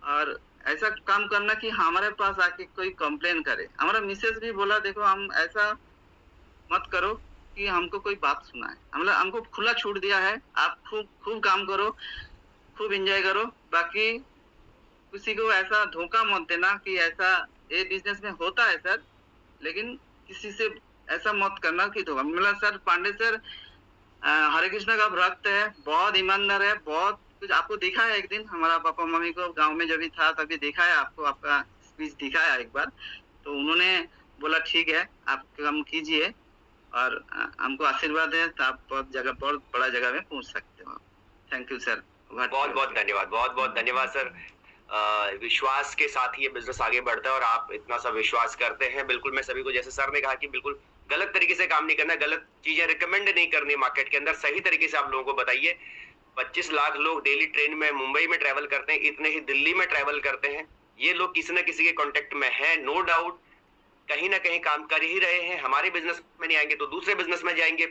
और ऐसा काम करना कि हमारे पास आके कोई कंप्लेन करे। हमारा मिसेस भी बोला देखो हम ऐसा मत करो कि हमको कोई बात सुनाए। हमको खुला छूट दिया है, आप खूब काम करो, खूब एंजॉय करो, बाकी किसी को ऐसा धोखा मत देना कि ऐसा ये बिजनेस में होता है सर, लेकिन किसी से ऐसा मत करना कि धोखा। मतलब सर पांडे सर हरे कृष्ण का भक्त है, बहुत ईमानदार है, बहुत कुछ आपको दिखा है। एक दिन हमारा पापा मम्मी को गांव में जब भी था तभी देखा है आपको, आपका स्पीच दिखाया एक बार, तो उन्होंने बोला ठीक है आप काम कीजिए और हमको आशीर्वाद है, तो आप बहुत बड़ा जगह में पहुंच सकते हो। थैंक यू सर, बहुत बहुत धन्यवाद, बहुत बहुत धन्यवाद सर। विश्वास के साथ ही ये बिजनेस आगे बढ़ता है और आप इतना सा विश्वास करते हैं। बिल्कुल मैं सभी को, जैसे सर ने कहा कि बिल्कुल गलत तरीके से काम नहीं करना, गलत चीजें रिकमेंड नहीं करनी मार्केट के अंदर, सही तरीके से आप लोगों को बताइए। 25 लाख लोग डेली ट्रेन में मुंबई में ट्रैवल करते हैं, इतने ही दिल्ली में ट्रैवल करते हैं। ये लोग किसी न किसी के कॉन्टेक्ट में है, नो डाउट कहीं ना कहीं काम कर ही रहे हैं। हमारे बिजनेस में नहीं आएंगे तो दूसरे बिजनेस में जाएंगे।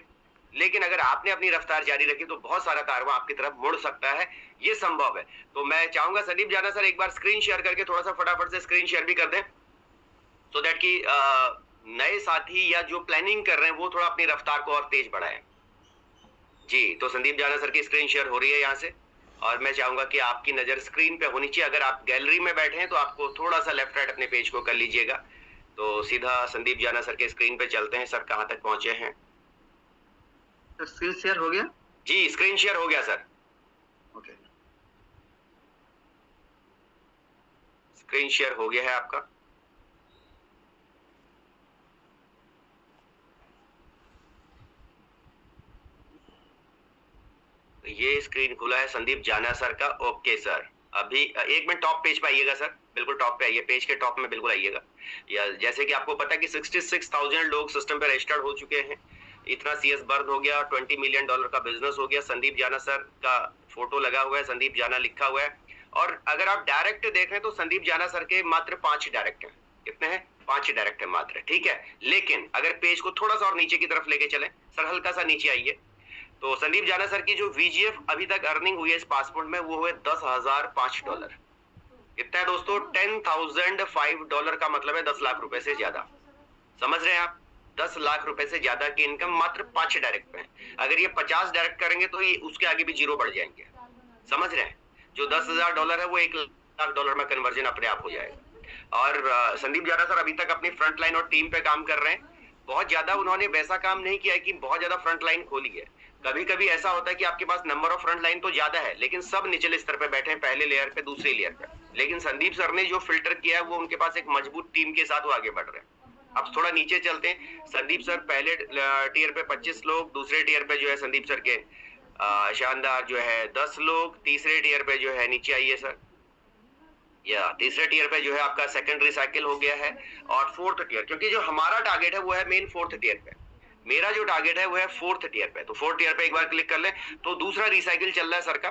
लेकिन अगर आपने अपनी रफ्तार जारी रखी तो बहुत सारा कारवां आपकी तरफ मुड़ सकता है, ये संभव है। तो मैं चाहूंगा संदीप जाना सर एक बार स्क्रीन शेयर करके थोड़ा सा फटाफट से स्क्रीन शेयर भी कर दें, सो दैट कि नए साथी या जो प्लानिंग कर रहे हैं वो थोड़ा अपनी रफ्तार को और तेज बढ़ाएं। जी, तो संदीप जाना सर की स्क्रीन शेयर हो रही है यहाँ से, और मैं चाहूंगा कि आपकी नजर स्क्रीन पे होनी चाहिए। अगर आप गैलरी में बैठे हैं तो आपको थोड़ा सा लेफ्ट राइट अपने पेज को कर लीजिएगा। तो सीधा संदीप जाना सर के स्क्रीन पे चलते हैं। सर कहाँ तक पहुंचे हैं? स्क्रीन शेयर हो गया? जी, स्क्रीन शेयर हो गया सर। ओके, स्क्रीन शेयर हो गया है आपका। ये स्क्रीन खुला है संदीप जाना सर का। ओके सर, अभी एक मिनट टॉप पेज पे आइएगा सर, बिल्कुल टॉप पे आइए, पेज के टॉप में बिल्कुल आइएगा। या जैसे कि आपको पता है कि 66,000 लोग सिस्टम पे रजिस्टर्ड हो चुके हैं, इतना CS बर्न हो गया, $20 मिलियन का बिजनेस हो गया। संदीप जाना सर का फोटो लगा हुआ है, संदीप जाना लिखा हुआ है। और अगर आप डायरेक्ट देखें तो संदीप जाना सर के मात्र 5 डायरेक्ट हैं। कितने हैं? 5 डायरेक्ट है मात्र, ठीक है। लेकिन अगर पेज को थोड़ा सा और नीचे की तरफ लेके चलें सर, हल्का सा नीचे आइए, तो संदीप जाना सर की जो VGF अभी तक अर्निंग हुई है इस पासपोर्ट में वो है $10,005। कितना है दोस्तों? $10,005 का मतलब है 10 लाख रुपए से ज्यादा। समझ रहे हैं आप? 10 लाख रुपए से ज्यादा की इनकम मात्र 5 डायरेक्ट पे है। अगर ये 50 डायरेक्ट करेंगे तो ये उसके आगे भी 0 बढ़ जाएंगे। समझ रहे हैं? जो $10,000 है वो $1 लाख में कन्वर्जन अपने आप हो जाएगा। और संदीप जाना सर अभी तक अपनी फ्रंट लाइन और टीम पे काम कर रहे हैं। बहुत ज्यादा उन्होंने वैसा काम नहीं किया है कि बहुत ज्यादा फ्रंट लाइन खोली है। कभी कभी ऐसा होता है कि आपके पास नंबर ऑफ फ्रंट लाइन तो ज्यादा है लेकिन सब निचले स्तर पे बैठे हैं, पहले लेयर पे, दूसरे लेयर पे। लेकिन संदीप सर ने जो फिल्टर किया है वो उनके पास एक मजबूत टीम के साथ वो आगे बढ़ रहे हैं। अब थोड़ा नीचे चलते हैं। संदीप सर पहले टीयर पे 25 लोग, दूसरे टीयर पे जो है संदीप सर के शानदार जो है 10 लोग, तीसरे टीयर पे जो है, नीचे आइए सर, या तीसरे टीयर पे जो है आपका सेकेंडरी साइकिल हो गया है। और फोर्थ टीयर, क्योंकि जो हमारा टारगेट है वो है मेन फोर्थ टीयर पे, मेरा जो टारगेट है वो है फोर्थ टीयर पे। तो फोर्थ टीयर पे एक बार क्लिक कर ले तो दूसरा रिसाइकिल चल रहा है सर का,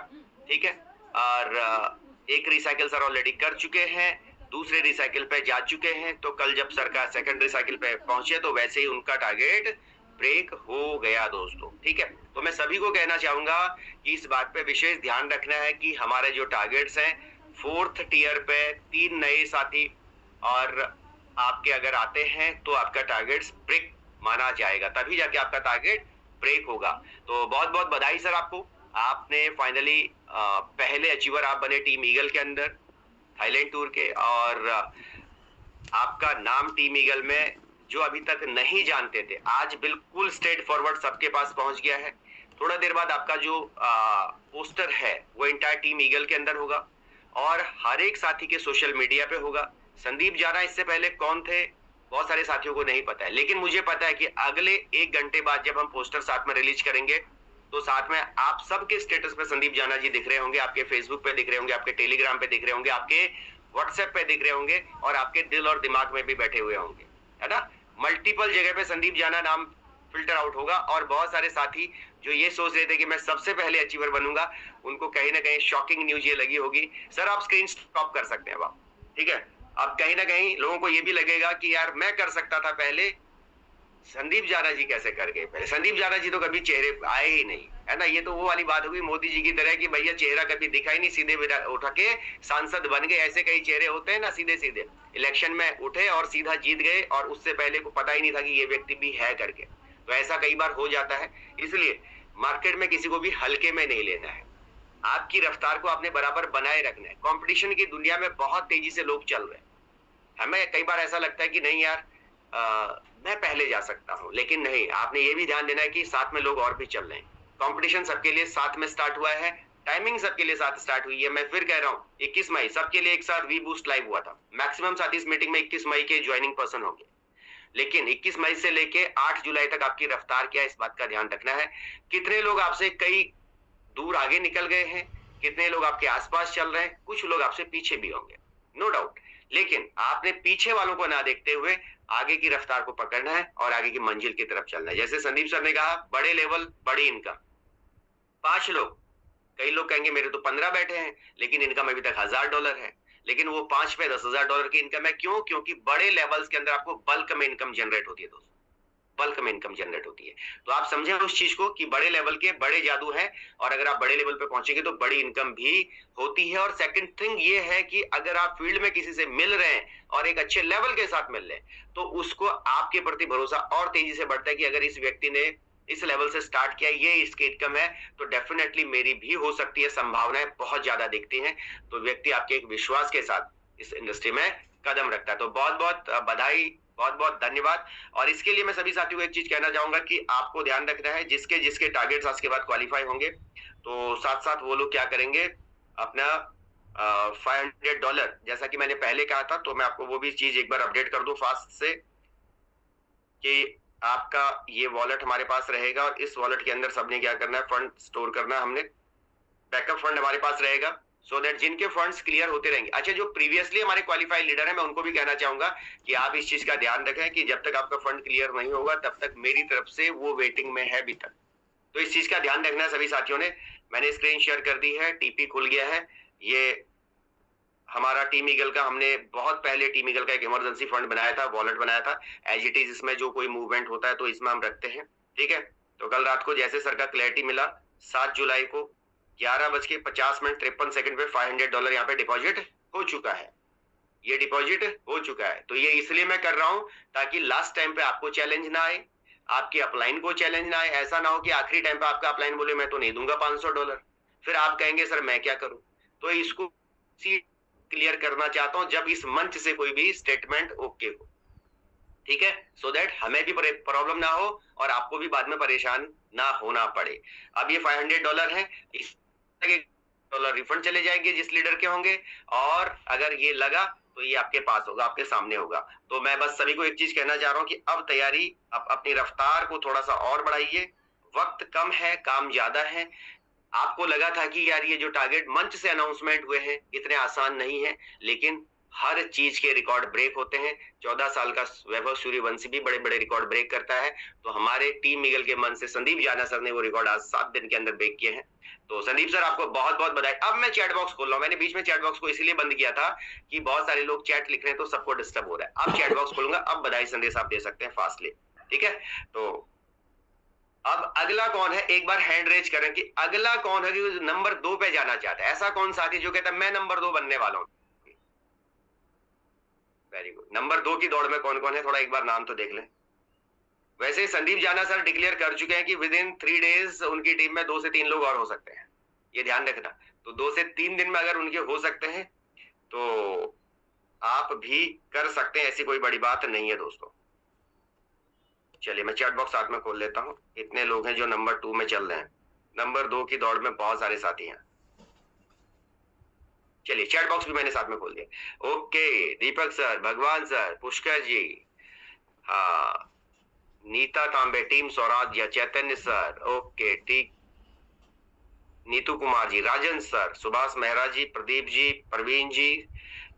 ठीक है। और एक रिसाइकिल सर ऑलरेडी कर चुके हैं, दूसरे रिसाइकिल पे जा चुके हैं। तो कल जब सर का सेकंड रिसाइकिल पे पहुंचे तो वैसे ही उनका टारगेट ब्रेक हो गया दोस्तों, ठीक है। तो मैं सभी को कहना चाहूंगा कि इस बात पे विशेष ध्यान रखना है कि हमारे जो टारगेट्स हैं फोर्थ टियर पे 3 नए साथी और आपके अगर आते हैं तो आपका टारगेट ब्रेक माना जाएगा, तभी जाके आपका टारगेट ब्रेक होगा। तो बहुत बहुत बधाई सर आपको, आपने फाइनली पहले अचीवर आप बने टीम ईगल के अंदर थाईलैंड टूर के। और आपका नाम टीम ईगल में जो अभी तक नहीं जानते थे आज बिल्कुल स्ट्रेट फॉरवर्ड सबके पास पहुंच गया है। थोड़ा देर बाद आपका जो पोस्टर है वो इंटायर टीम ईगल के अंदर होगा और हर एक साथी के सोशल मीडिया पे होगा। संदीप जाना इससे पहले कौन थे बहुत सारे साथियों को नहीं पता है, लेकिन मुझे पता है कि अगले 1 घंटे बाद जब हम पोस्टर साथ में रिलीज करेंगे तो साथ में आप सबके स्टेटस पे संदीप जाना जी दिख रहे होंगे, आपके फेसबुक पे दिख रहे होंगे, आपके टेलीग्राम पे दिख रहे होंगे, आपके व्हाट्सएप पे दिख रहे होंगे और आपके दिल और दिमाग में भी बैठे हुए होंगे, है ना। मल्टीपल जगह पे संदीप जाना नाम फिल्टर आउट होगा और बहुत सारे साथी जो ये सोच रहे थे कि मैं सबसे पहले अचीवर बनूंगा, उनको कहीं ना कहीं शॉकिंग न्यूज ये लगी होगी। सर आप स्क्रीन स्टॉप कर सकते हैं, आप ठीक है। अब कहीं ना कहीं लोगों को ये भी लगेगा कि यार मैं कर सकता था पहले, संदीप जाना जी कैसे कर गए पहले। संदीप जाना जी तो कभी चेहरे आए ही नहीं, है ना। ये तो वो वाली बात होगी मोदी जी की तरह कि भैया चेहरा कभी दिखा ही नहीं, सीधे उठा के सांसद बन गए। ऐसे कई चेहरे होते हैं ना, सीधे सीधे इलेक्शन में उठे और सीधा जीत गए और उससे पहले को पता ही नहीं था कि ये व्यक्ति भी है करके। तो ऐसा कई बार हो जाता है, इसलिए मार्केट में किसी को भी हल्के में नहीं लेना है। आपकी रफ्तार को आपने बराबर बनाए रखना है। कंपटीशन की दुनिया में बहुत तेजी से लोग चल रहे हैं। हमें कई बार ऐसा लगता है कि नहीं यार मैं पहले जा सकता हूं, लेकिन नहीं, आपने ये भी ध्यान देना है कि साथ में लोग और भी चल रहे हैं। कंपटीशन सबके लिए साथ में स्टार्ट हुआ है, टाइमिंग सबके लिए साथ स्टार्ट हुई है। मैं फिर कह रहा हूं 21 मई सबके लिए एक साथ वी बूस्ट लाइव हुआ था। मैक्सिमम साथी इस मीटिंग में 21 मई के ज्वाइनिंग पर्सन होंगे, लेकिन 21 मई से लेके 8 जुलाई तक आपकी रफ्तार क्या है इस बात का ध्यान रखना है। कितने लोग आपसे कई दूर आगे निकल गए हैं, कितने लोग आपके आसपास चल रहे हैं, कुछ लोग आपसे पीछे भी होंगे, नो डाउट। लेकिन आपने पीछे वालों को ना देखते हुए आगे की रफ्तार को पकड़ना है और आगे की मंजिल की तरफ चलना है। जैसे संदीप सर ने कहा बड़े लेवल बड़ी इनकम, 5 लोग, कई लोग कहेंगे मेरे तो 15 बैठे हैं लेकिन इनकम अभी तक $1000 है, लेकिन वो 5 पे $10,000 की इनकम है। क्यों? क्योंकि बड़े लेवल्स के अंदर आपको बल्क में इनकम जनरेट होती है दोस्तों। बल्क में इनकम जनरेट होती है। तो आप समझे उस चीज को कि बड़े लेवल के बड़े जादू हैं, और अगर आप बड़े लेवल पे पहुंचेंगे तो बड़ी इनकम भी होती है। और सेकंड थिंग ये है कि अगर आप फील्ड में किसी से मिल रहे हैं और एक अच्छे लेवल के साथ मिल रहे हैं तो उसको आपके प्रति भरोसा और तेजी से बढ़ता है कि अगर इस व्यक्ति ने इस लेवल से स्टार्ट किया, ये इसकी इनकम है, तो डेफिनेटली मेरी भी हो सकती है, संभावनाएं बहुत ज्यादा दिखती हैं। तो व्यक्ति आपके एक विश्वास के साथ इस इंडस्ट्री में कदम रखता है। तो बहुत बहुत बधाई, बहुत बहुत धन्यवाद। और इसके लिए मैं सभी साथियों को एक चीज कहना चाहूंगा कि आपको ध्यान रखना है, जिसके जिसके टारगेट्स आज के बाद क्वालिफाई होंगे तो साथ साथ वो लोग क्या करेंगे, अपना $500, जैसा कि मैंने पहले कहा था, तो मैं आपको वो भी चीज एक बार अपडेट कर दूं फास्ट से कि आपका ये वॉलेट हमारे पास रहेगा और इस वॉलेट के अंदर सबने क्या करना है, फंड स्टोर करना है। हमने बैकअप फंड हमारे पास रहेगा सो दैट जिनके फंड्स क्लियर होते रहेंगे। अच्छा, जो प्रीवियसली हमारे क्वालिफाइड लीडर है, मैं उनको भी कहना चाहूंगा कि आप इस चीज का ध्यान रखें कि जब तक आपका फंड क्लियर नहीं होगा तब तक मेरी तरफ से वो वेटिंग में है अभी तक। तो इस चीज का ध्यान रखना है सभी साथियों ने। मैंने स्क्रीन शेयर कर दी है, टीपी खुल गया है। ये हमारा टीम ईगल का, हमने बहुत पहले टीम ईगल का एक इमरजेंसी फंड बनाया था, वॉलेट बनाया था एज इट इज। इसमें जो कोई मूवमेंट होता है तो इसमें हम रखते हैं, ठीक है। तो कल रात को जैसे सर का क्लैरिटी मिला, 7 जुलाई को 11:50 पे $500 यहाँ पे डिपॉजिट हो चुका है। ये डिपॉजिट हो चुका है। तो ये इसलिए मैं कर रहा हूं ताकि लास्ट टाइम पे आपको चैलेंज ना आए, आपके अपलाइन को चैलेंज ना आए। ऐसा ना हो कि आखिरी टाइम पे आपका अपलाइन बोले मैं तो नहीं दूंगा $500, फिर आप कहेंगे सर मैं क्या करूं। तो इसको क्लियर करना चाहता हूं जब इस मंच से कोई भी स्टेटमेंट ओके हो, ठीक है, सो दैट हमें भी प्रॉब्लम ना हो और आपको भी बाद में परेशान ना होना पड़े। अब ये $500 है, इस $1 रिफंड चले जाएंगे जिस लीडर के होंगे, और अगर ये लगा तो ये आपके पास होगा, आपके सामने होगा। तो मैं बस सभी को एक चीज कहना चाह रहा हूं कि अब तैयारी, अपनी रफ्तार को थोड़ा सा और बढ़ाइए। वक्त कम है, काम ज्यादा है। आपको लगा था कि यार ये जो टारगेट मंच से अनाउंसमेंट हुए हैं इतने आसान नहीं है, लेकिन हर चीज के रिकॉर्ड ब्रेक होते हैं। 14 साल का वैभव सूर्यवंशी भी बड़े बड़े रिकॉर्ड ब्रेक करता है। तो हमारे टीम ईगल के मन से संदीप जाना सर ने वो रिकॉर्ड आज 7 दिन के अंदर ब्रेक किए हैं। तो संदीप सर आपको बहुत बहुत बधाई। अब मैं चैट बॉक्स खोल रहा हूँ। मैंने बीच में चैट बॉक्स को इसलिए बंद किया था कि बहुत सारे लोग चैट लिख रहे हैं तो सबको डिस्टर्ब हो रहा है। अब चैट बॉक्स खोलूंगा, अब बधाई संदेश आप दे सकते हैं फास्टली, ठीक है। तो अब अगला कौन है, एक बार हैंड रेज करें कि अगला कौन है कि नंबर 2 पे जाना चाहता है। ऐसा कौन साथी जो कहता है मैं नंबर 2 बनने वाला हूं। Very good. नंबर 2 की दौड़ में कौन कौन है, थोड़ा एक बार नाम तो देख लें। वैसे संदीप जाना सर डिक्लेयर कर चुके हैं कि विद इन 3 डेज उनकी टीम में 2 से 3 लोग और हो सकते हैं, ये ध्यान रखना। तो 2 से 3 दिन में अगर उनके हो सकते हैं तो आप भी कर सकते हैं, ऐसी कोई बड़ी बात नहीं है दोस्तों। चलिए मैं चैट बॉक्स साथ में खोल लेता हूं। इतने लोग हैं जो नंबर 2 में चल रहे हैं। नंबर 2 की दौड़ में बहुत सारे साथी हैं। चलिए चैट बॉक्स भी मैंने साथ में खोल दिया। ओके, दीपक सर, भगवान सर, पुष्कर जी, हाँ, नीता तांबे, टीम स्वराज या चैतन्य सर, ओके ठीक, नीतू कुमार जी, राजन सर, सुभाष मेहरा जी, प्रदीप जी, प्रवीण जी,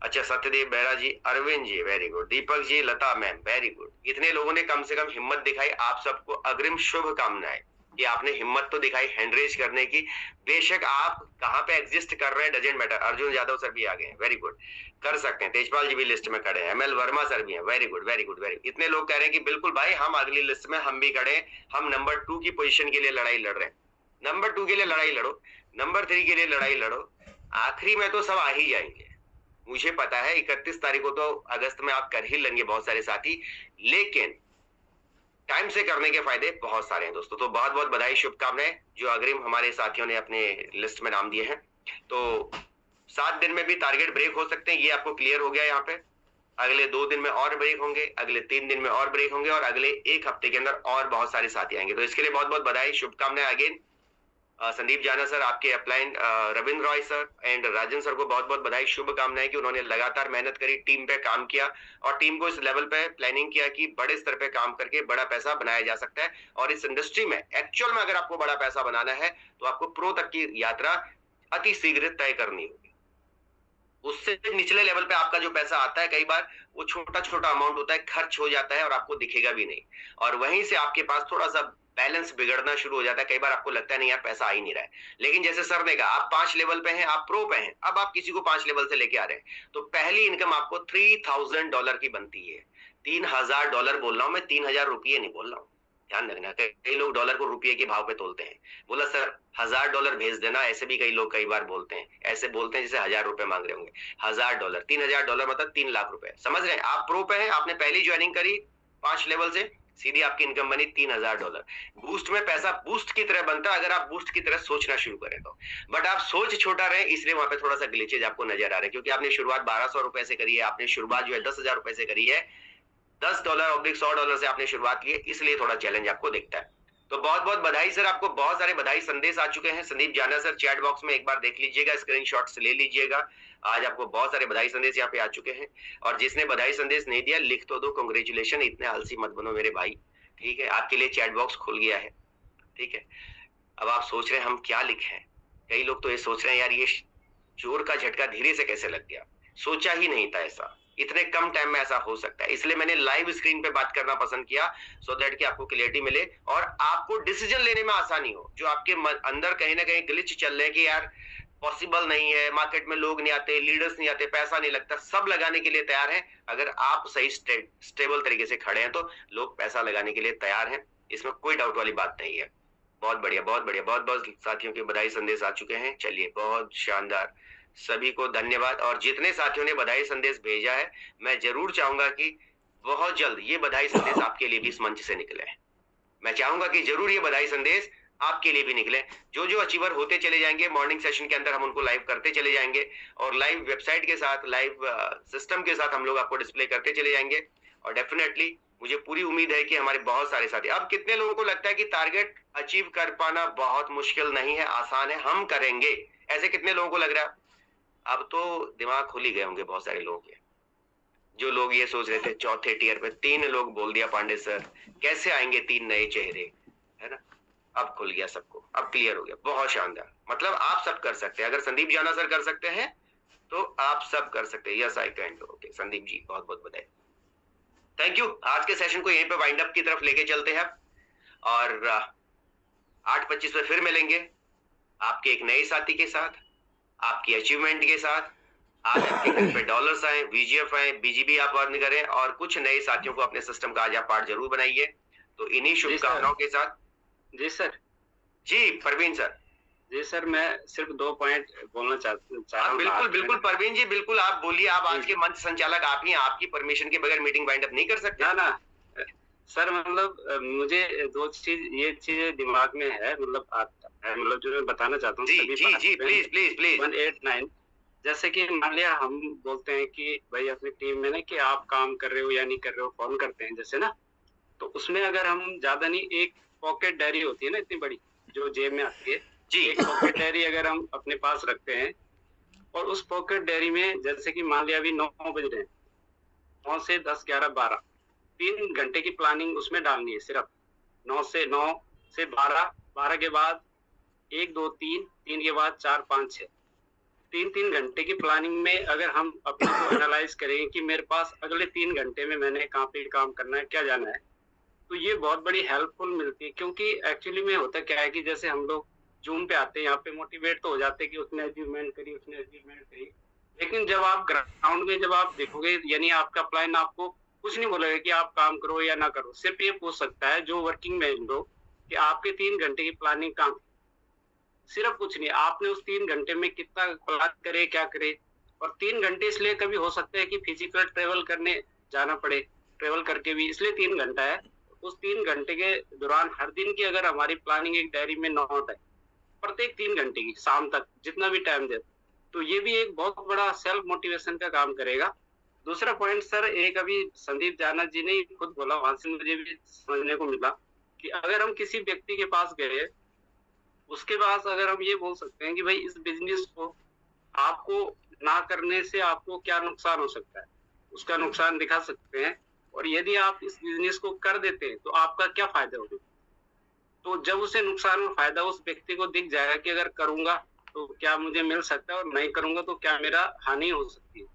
अच्छा सत्यदेव बेहरा जी, अरविंद जी, वेरी गुड, दीपक जी, लता मैम, वेरी गुड। इतने लोगों ने कम से कम हिम्मत दिखाई। आप सबको अग्रिम शुभकामनाएं कि आपने हिम्मत तो दिखाई हैंड रेज करने की। बेशक आप कहां पे एग्जिस्ट कर रहे हैं doesn't matter. Arjun Yadav sir भी आ गए हैं, वेरी गुड, कर सकते हैं। तेजपाल जी भी लिस्ट में खड़े हैं। ML वर्मा सर भी हैं, very good very good very. इतने लोग कह रहे हैं कि बिल्कुल भाई हम अगली लिस्ट में हम भी खड़े हैं, हम नंबर 2 की पोजीशन के लिए लड़ाई लड़ रहे हैं। नंबर 2 के लिए लड़ाई लड़ो, नंबर 3 के लिए लड़ाई लड़ो, आखिरी में तो सब आ ही जाएंगे। मुझे पता है 31 तारीख को तो अगस्त में आप कर ही लेंगे बहुत सारे साथी, लेकिन टाइम से करने के फायदे बहुत सारे हैं दोस्तों। तो बहुत बहुत बधाई, शुभकामनाएं जो अग्रिम हमारे साथियों ने अपने लिस्ट में नाम दिए हैं। तो 7 दिन में भी टारगेट ब्रेक हो सकते हैं, ये आपको क्लियर हो गया। यहाँ पे अगले 2 दिन में और ब्रेक होंगे, अगले 3 दिन में और ब्रेक होंगे, और अगले 1 हफ्ते के अंदर और बहुत सारे साथी आएंगे। तो इसके लिए बहुत बहुत बधाई, शुभकामनाएं अगेन। संदीप जाना सर, आपके upline, Ravindra Roy sir and Rajan sir को बहुत बहुत बधाई, शुभकामनाएं कि उन्होंने लगातार मेहनत करी, टीम पे काम किया और टीम को इस लेवल पे प्लानिंग किया कि बड़े स्तर पे काम करके बड़ा पैसा बनाया जा सकता है। और इस इंडस्ट्री में एक्चुअल में अगर आपको बड़ा पैसा बनाना है तो आपको प्रो तक की यात्रा अति शीघ्र तय करनी होगी। उससे निचले लेवल पे आपका जो पैसा आता है कई बार वो छोटा छोटा अमाउंट होता है, खर्च हो जाता है और आपको दिखेगा भी नहीं, और वहीं से आपके पास थोड़ा सा बैलेंस बिगड़ना शुरू हो जाता है। कई बार आपको लगता है नहीं यार पैसा आ ही नहीं रहा है, लेकिन जैसे सर ने कहा आप 5 लेवल पे हैं, आप प्रो पे हैं, अब आप किसी को 5 लेवल से लेके आ रहे हैं तो पहली इनकम आपको $3000 की बनती है। $3000 बोल रहा हूं मैं, 3000 रुपये नहीं बोल रहा हूं। ध्यान रखना। कई लोग डॉलर को रुपये के भाव पे तोलते हैं। बोला सर $1000 भेज देना, ऐसे भी कई लोग कई बार बोलते हैं, ऐसे बोलते हैं जैसे $1000 मांग रहे होंगे। $1000 $3000 मतलब 3 लाख रुपए, समझ रहे हैं? आप प्रो पे हैं, आपने पहली ज्वाइनिंग करी 5 लेवल से, सीधी आपकी इनकम बनी $3000। बूस्ट में पैसा बूस्ट की तरह बनता है अगर आप बूस्ट की तरह सोचना शुरू करें तो, बट आप सोच छोटा रहे इसलिए वहां पे थोड़ा सा ग्लिचेज आपको नजर आ रहे हैं, क्योंकि आपने शुरुआत $1200 से करी है, आपने शुरुआत जो है $10,000 से करी है, $10 से आपने शुरुआत की है, इसलिए थोड़ा चैलेंज आपको दिखता है। तो बहुत बहुत बधाई सर, आपको बहुत सारे बधाई संदेश आ चुके हैं। संदीप जाना सर चैट बॉक्स में एक बार देख लीजिएगा, स्क्रीनशॉट्स ले लीजिएगा। आज आपको बहुत सारे बधाई संदेश यहाँ पे आ चुके हैं, और जिसने बधाई संदेश नहीं दिया लिख तो दो कांग्रेचुलेशन, इतने आलसी मत बनो मेरे भाई, ठीक है? आपके लिए चैट बॉक्स खुल गया है, ठीक है? अब आप सोच रहे हैं हम क्या लिखें, कई लोग तो ये सोच रहे हैं यार ये जोर का झटका धीरे से कैसे लग गया, सोचा ही नहीं था ऐसा, इतने कम टाइम में ऐसा हो सकता है। इसलिए मैंने लाइव स्क्रीन पे बात करना पसंद किया, सो दैट कि आपको क्लियरिटी मिले और आपको डिसीजन लेने में आसानी हो। जो आपके अंदर कहीं ना कहीं ग्लिच चल रहे हैं कि यार पॉसिबल नहीं है, मार्केट में लोग नहीं आते, लीडर्स नहीं आते, पैसा नहीं लगता, सब लगाने के लिए तैयार हैं। अगर आप सही स्टेबल तरीके से खड़े हैं तो लोग पैसा लगाने के लिए तैयार हैं, इसमें कोई डाउट वाली बात नहीं है। बहुत बढ़िया, बहुत बढ़िया, बहुत बहुत साथियों के बधाई संदेश आ चुके हैं। चलिए, बहुत शानदार, सभी को धन्यवाद। और जितने साथियों ने बधाई संदेश भेजा है, मैं जरूर चाहूंगा कि बहुत जल्द ये बधाई संदेश आपके लिए भी इस मंच से निकले। मैं चाहूंगा कि जरूर ये बधाई संदेश आपके लिए भी निकले। जो जो अचीवर होते चले जाएंगे मॉर्निंग सेशन के अंदर, हम उनको लाइव करते चले जाएंगे, और लाइव वेबसाइट के साथ, लाइव सिस्टम के साथ हम लोग आपको डिस्प्ले करते चले जाएंगे। और डेफिनेटली मुझे पूरी उम्मीद है कि हमारे बहुत सारे साथी, अब कितने लोगों को लगता है कि टारगेट अचीव कर पाना बहुत मुश्किल नहीं है, आसान है, हम करेंगे, ऐसे कितने लोगों को लग रहा है? अब तो दिमाग खुल ही गए होंगे बहुत सारे लोगों के। जो लोग ये सोच रहे थे चौथे टियर पे, 3 लोग बोल दिया पांडे सर कैसे आएंगे 3 नए चेहरे, है ना? अब खुल गया सबको, अब क्लियर हो गया। बहुत शानदार, मतलब आप सब कर सकते हैं। अगर संदीप जाना सर कर सकते हैं तो आप सब कर सकते हैं। Yes I can do. Okay Sandeep ji, बहुत बहुत बधाई, थैंक यू। आज के सेशन को यहीं पे वाइंड अप की तरफ लेके चलते हैं, और 8:25 पे फिर मिलेंगे आपके एक नए साथी के साथ, आपकी अचीवमेंट के साथ। आज आपके घर पे डॉलर्स आए, VGF आए, BGB आप अर्न करें, और कुछ नए साथियों को अपने सिस्टम का आज आप पार्ट जरूर बनाइए। तो इन्हीं शुभकामनाओं के साथ। जी सर। जी परवीन सर। जी सर, मैं सिर्फ 2 पॉइंट बोलना चाह रहा हूँ। बिल्कुल बिल्कुल परवीन जी, बिल्कुल आप बोलिए। आप आज के मंच संचालक आप ही हैं, आपकी परमिशन के बगैर मीटिंग वाइंड अप नहीं कर सकते। ना ना सर, मतलब मुझे 2 चीज, ये चीज दिमाग में है, मतलब मतलब जो मैं बताना चाहता हूँ। जी जी जी, प्लीज प्लीज प्लीज। 189, जैसे कि मान लिया हम बोलते हैं कि भाई अपनी टीम में ना कि आप काम कर रहे हो या नहीं कर रहे हो, फोन करते हैं जैसे ना, तो उसमें अगर हम ज्यादा नहीं, एक पॉकेट डायरी होती है ना इतनी बड़ी जो जेब में आती है जी, एक पॉकेट डायरी अगर हम अपने पास रखते हैं, और उस पॉकेट डायरी में जैसे कि मान लिया अभी 9 बज रहे हैं, 9 से 10, 11, 12, 3 घंटे की प्लानिंग उसमें डालनी है सिर्फ। 9 से 12, 12 के बाद 1, 2, 3, 3 के बाद 4, 5, 6, 3 घंटे की प्लानिंग में अगर हम अपने को एनालाइज करें कि मेरे पास अगले 3 घंटे में मैंने कहाँ पे काम करना है, क्या जाना है, तो ये बहुत बड़ी हेल्पफुल मिलती है। क्योंकि एक्चुअली में होता क्या है कि जैसे हम लोग जूम पे आते हैं, यहाँ पे मोटिवेट तो हो जाते हैं कि उसने अचीवमेंट करी, उसने अचीवमेंट करी, लेकिन जब आप ग्राउंड में जब आप देखोगे, यानी आपका प्लान आपको कुछ नहीं बोलेगा कि आप काम करो या ना करो, सिर्फ ये पूछ सकता है जो वर्किंग में लोग कि आपके 3 घंटे की प्लानिंग कहाँ थी, सिर्फ कुछ नहीं, आपने उस 3 घंटे में कितना प्लान करे, क्या करे। और 3 घंटे इसलिए कभी हो सकता है कि फिजिकल ट्रेवल करने जाना पड़े, ट्रेवल करके भी, इसलिए 3 घंटा है। उस 3 घंटे के दौरान हर दिन की अगर हमारी प्लानिंग एक डायरी में नोट है, प्रत्येक 3 घंटे की, शाम तक जितना भी टाइम दे, तो ये भी एक बहुत बड़ा सेल्फ मोटिवेशन का काम करेगा। दूसरा पॉइंट सर, एक अभी संदीप जाना जी ने खुद बोला, वहां से मुझे भी समझने को मिला कि अगर हम किसी व्यक्ति के पास गए, उसके पास अगर हम ये बोल सकते हैं कि भाई इस बिजनेस को आपको ना करने से आपको क्या नुकसान हो सकता है, उसका नुकसान दिखा सकते हैं, और यदि आप इस बिजनेस को कर देते हैं तो आपका क्या फायदा होगा। तो जब उसे नुकसान और फायदा उस व्यक्ति को दिख जाएगा कि अगर करूंगा तो क्या मुझे मिल सकता है और नहीं करूंगा तो क्या मेरा हानि हो सकती है,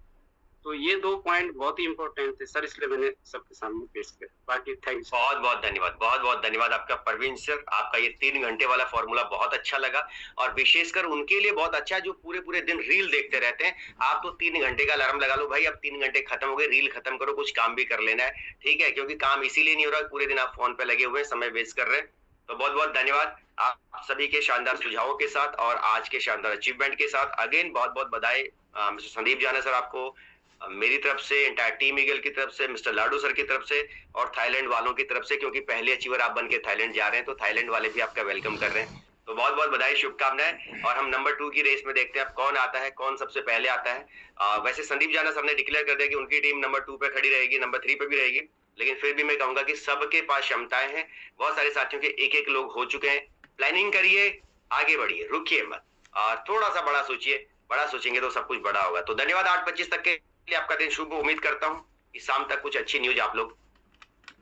तो ये 2 पॉइंट बहुत ही इंपॉर्टेंट थे सर, इसलिए मैंने सबके सामने पेश किया। बाकी थैंक्स। बहुत बहुत धन्यवाद आपका परवीन सर। आपका ये 3 घंटे वाला फॉर्मूला बहुत अच्छा लगा, और विशेषकर उनके लिए बहुत अच्छा जो पूरे पूरे दिन रील देखते रहते हैं। आप तो 3 घंटे का अलार्म लगा लो भाई, अब 3 घंटे खत्म हो गए, रील खत्म करो, कुछ काम भी कर लेना है, ठीक है, क्योंकि काम इसीलिए नहीं हो रहा, पूरे दिन आप फोन पे लगे हुए हैं, समय वेस्ट कर रहे हैं। तो बहुत बहुत धन्यवाद आप सभी के शानदार सुझावों के साथ और आज के शानदार अचीवमेंट के साथ। अगेन बहुत बहुत बधाई मिस्टर संदीप जाना सर आपको, मेरी तरफ से, एंटायर टीम ईगल की तरफ से, मिस्टर लाडू सर की तरफ से, और थाईलैंड वालों की तरफ से, क्योंकि पहले अचीवर आप बन के थाईलैंड जा रहे हैं, तो थाईलैंड वाले भी आपका वेलकम कर रहे हैं। तो बहुत बहुत बधाई, शुभकामनाएं। और हम नंबर 2 की रेस में देखते हैं अब कौन आता है, कौन सबसे पहले आता है। वैसे संदीप जाना सर ने डिक्लेयर कर दिया कि उनकी टीम नंबर 2 पे खड़ी रहेगी, नंबर 3 पे भी रहेगी, लेकिन फिर भी मैं कहूंगा कि सबके पास क्षमताएं हैं। बहुत सारे साथियों के एक लोग हो चुके हैं। प्लानिंग करिए, आगे बढ़िए, रुकिए मत, और थोड़ा सा बड़ा सोचिए, बड़ा सोचेंगे तो सब कुछ बड़ा होगा। तो धन्यवाद 8:25 तक के लिए, आपका दिन शुभ। उम्मीद करता हूँ कि शाम तक कुछ अच्छी न्यूज आप लोग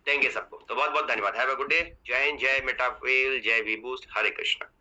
देंगे सबको। तो बहुत बहुत धन्यवाद। Have a good day. जय हिंद, जय मेटावेल, जय वी बूस्ट, हरे कृष्णा।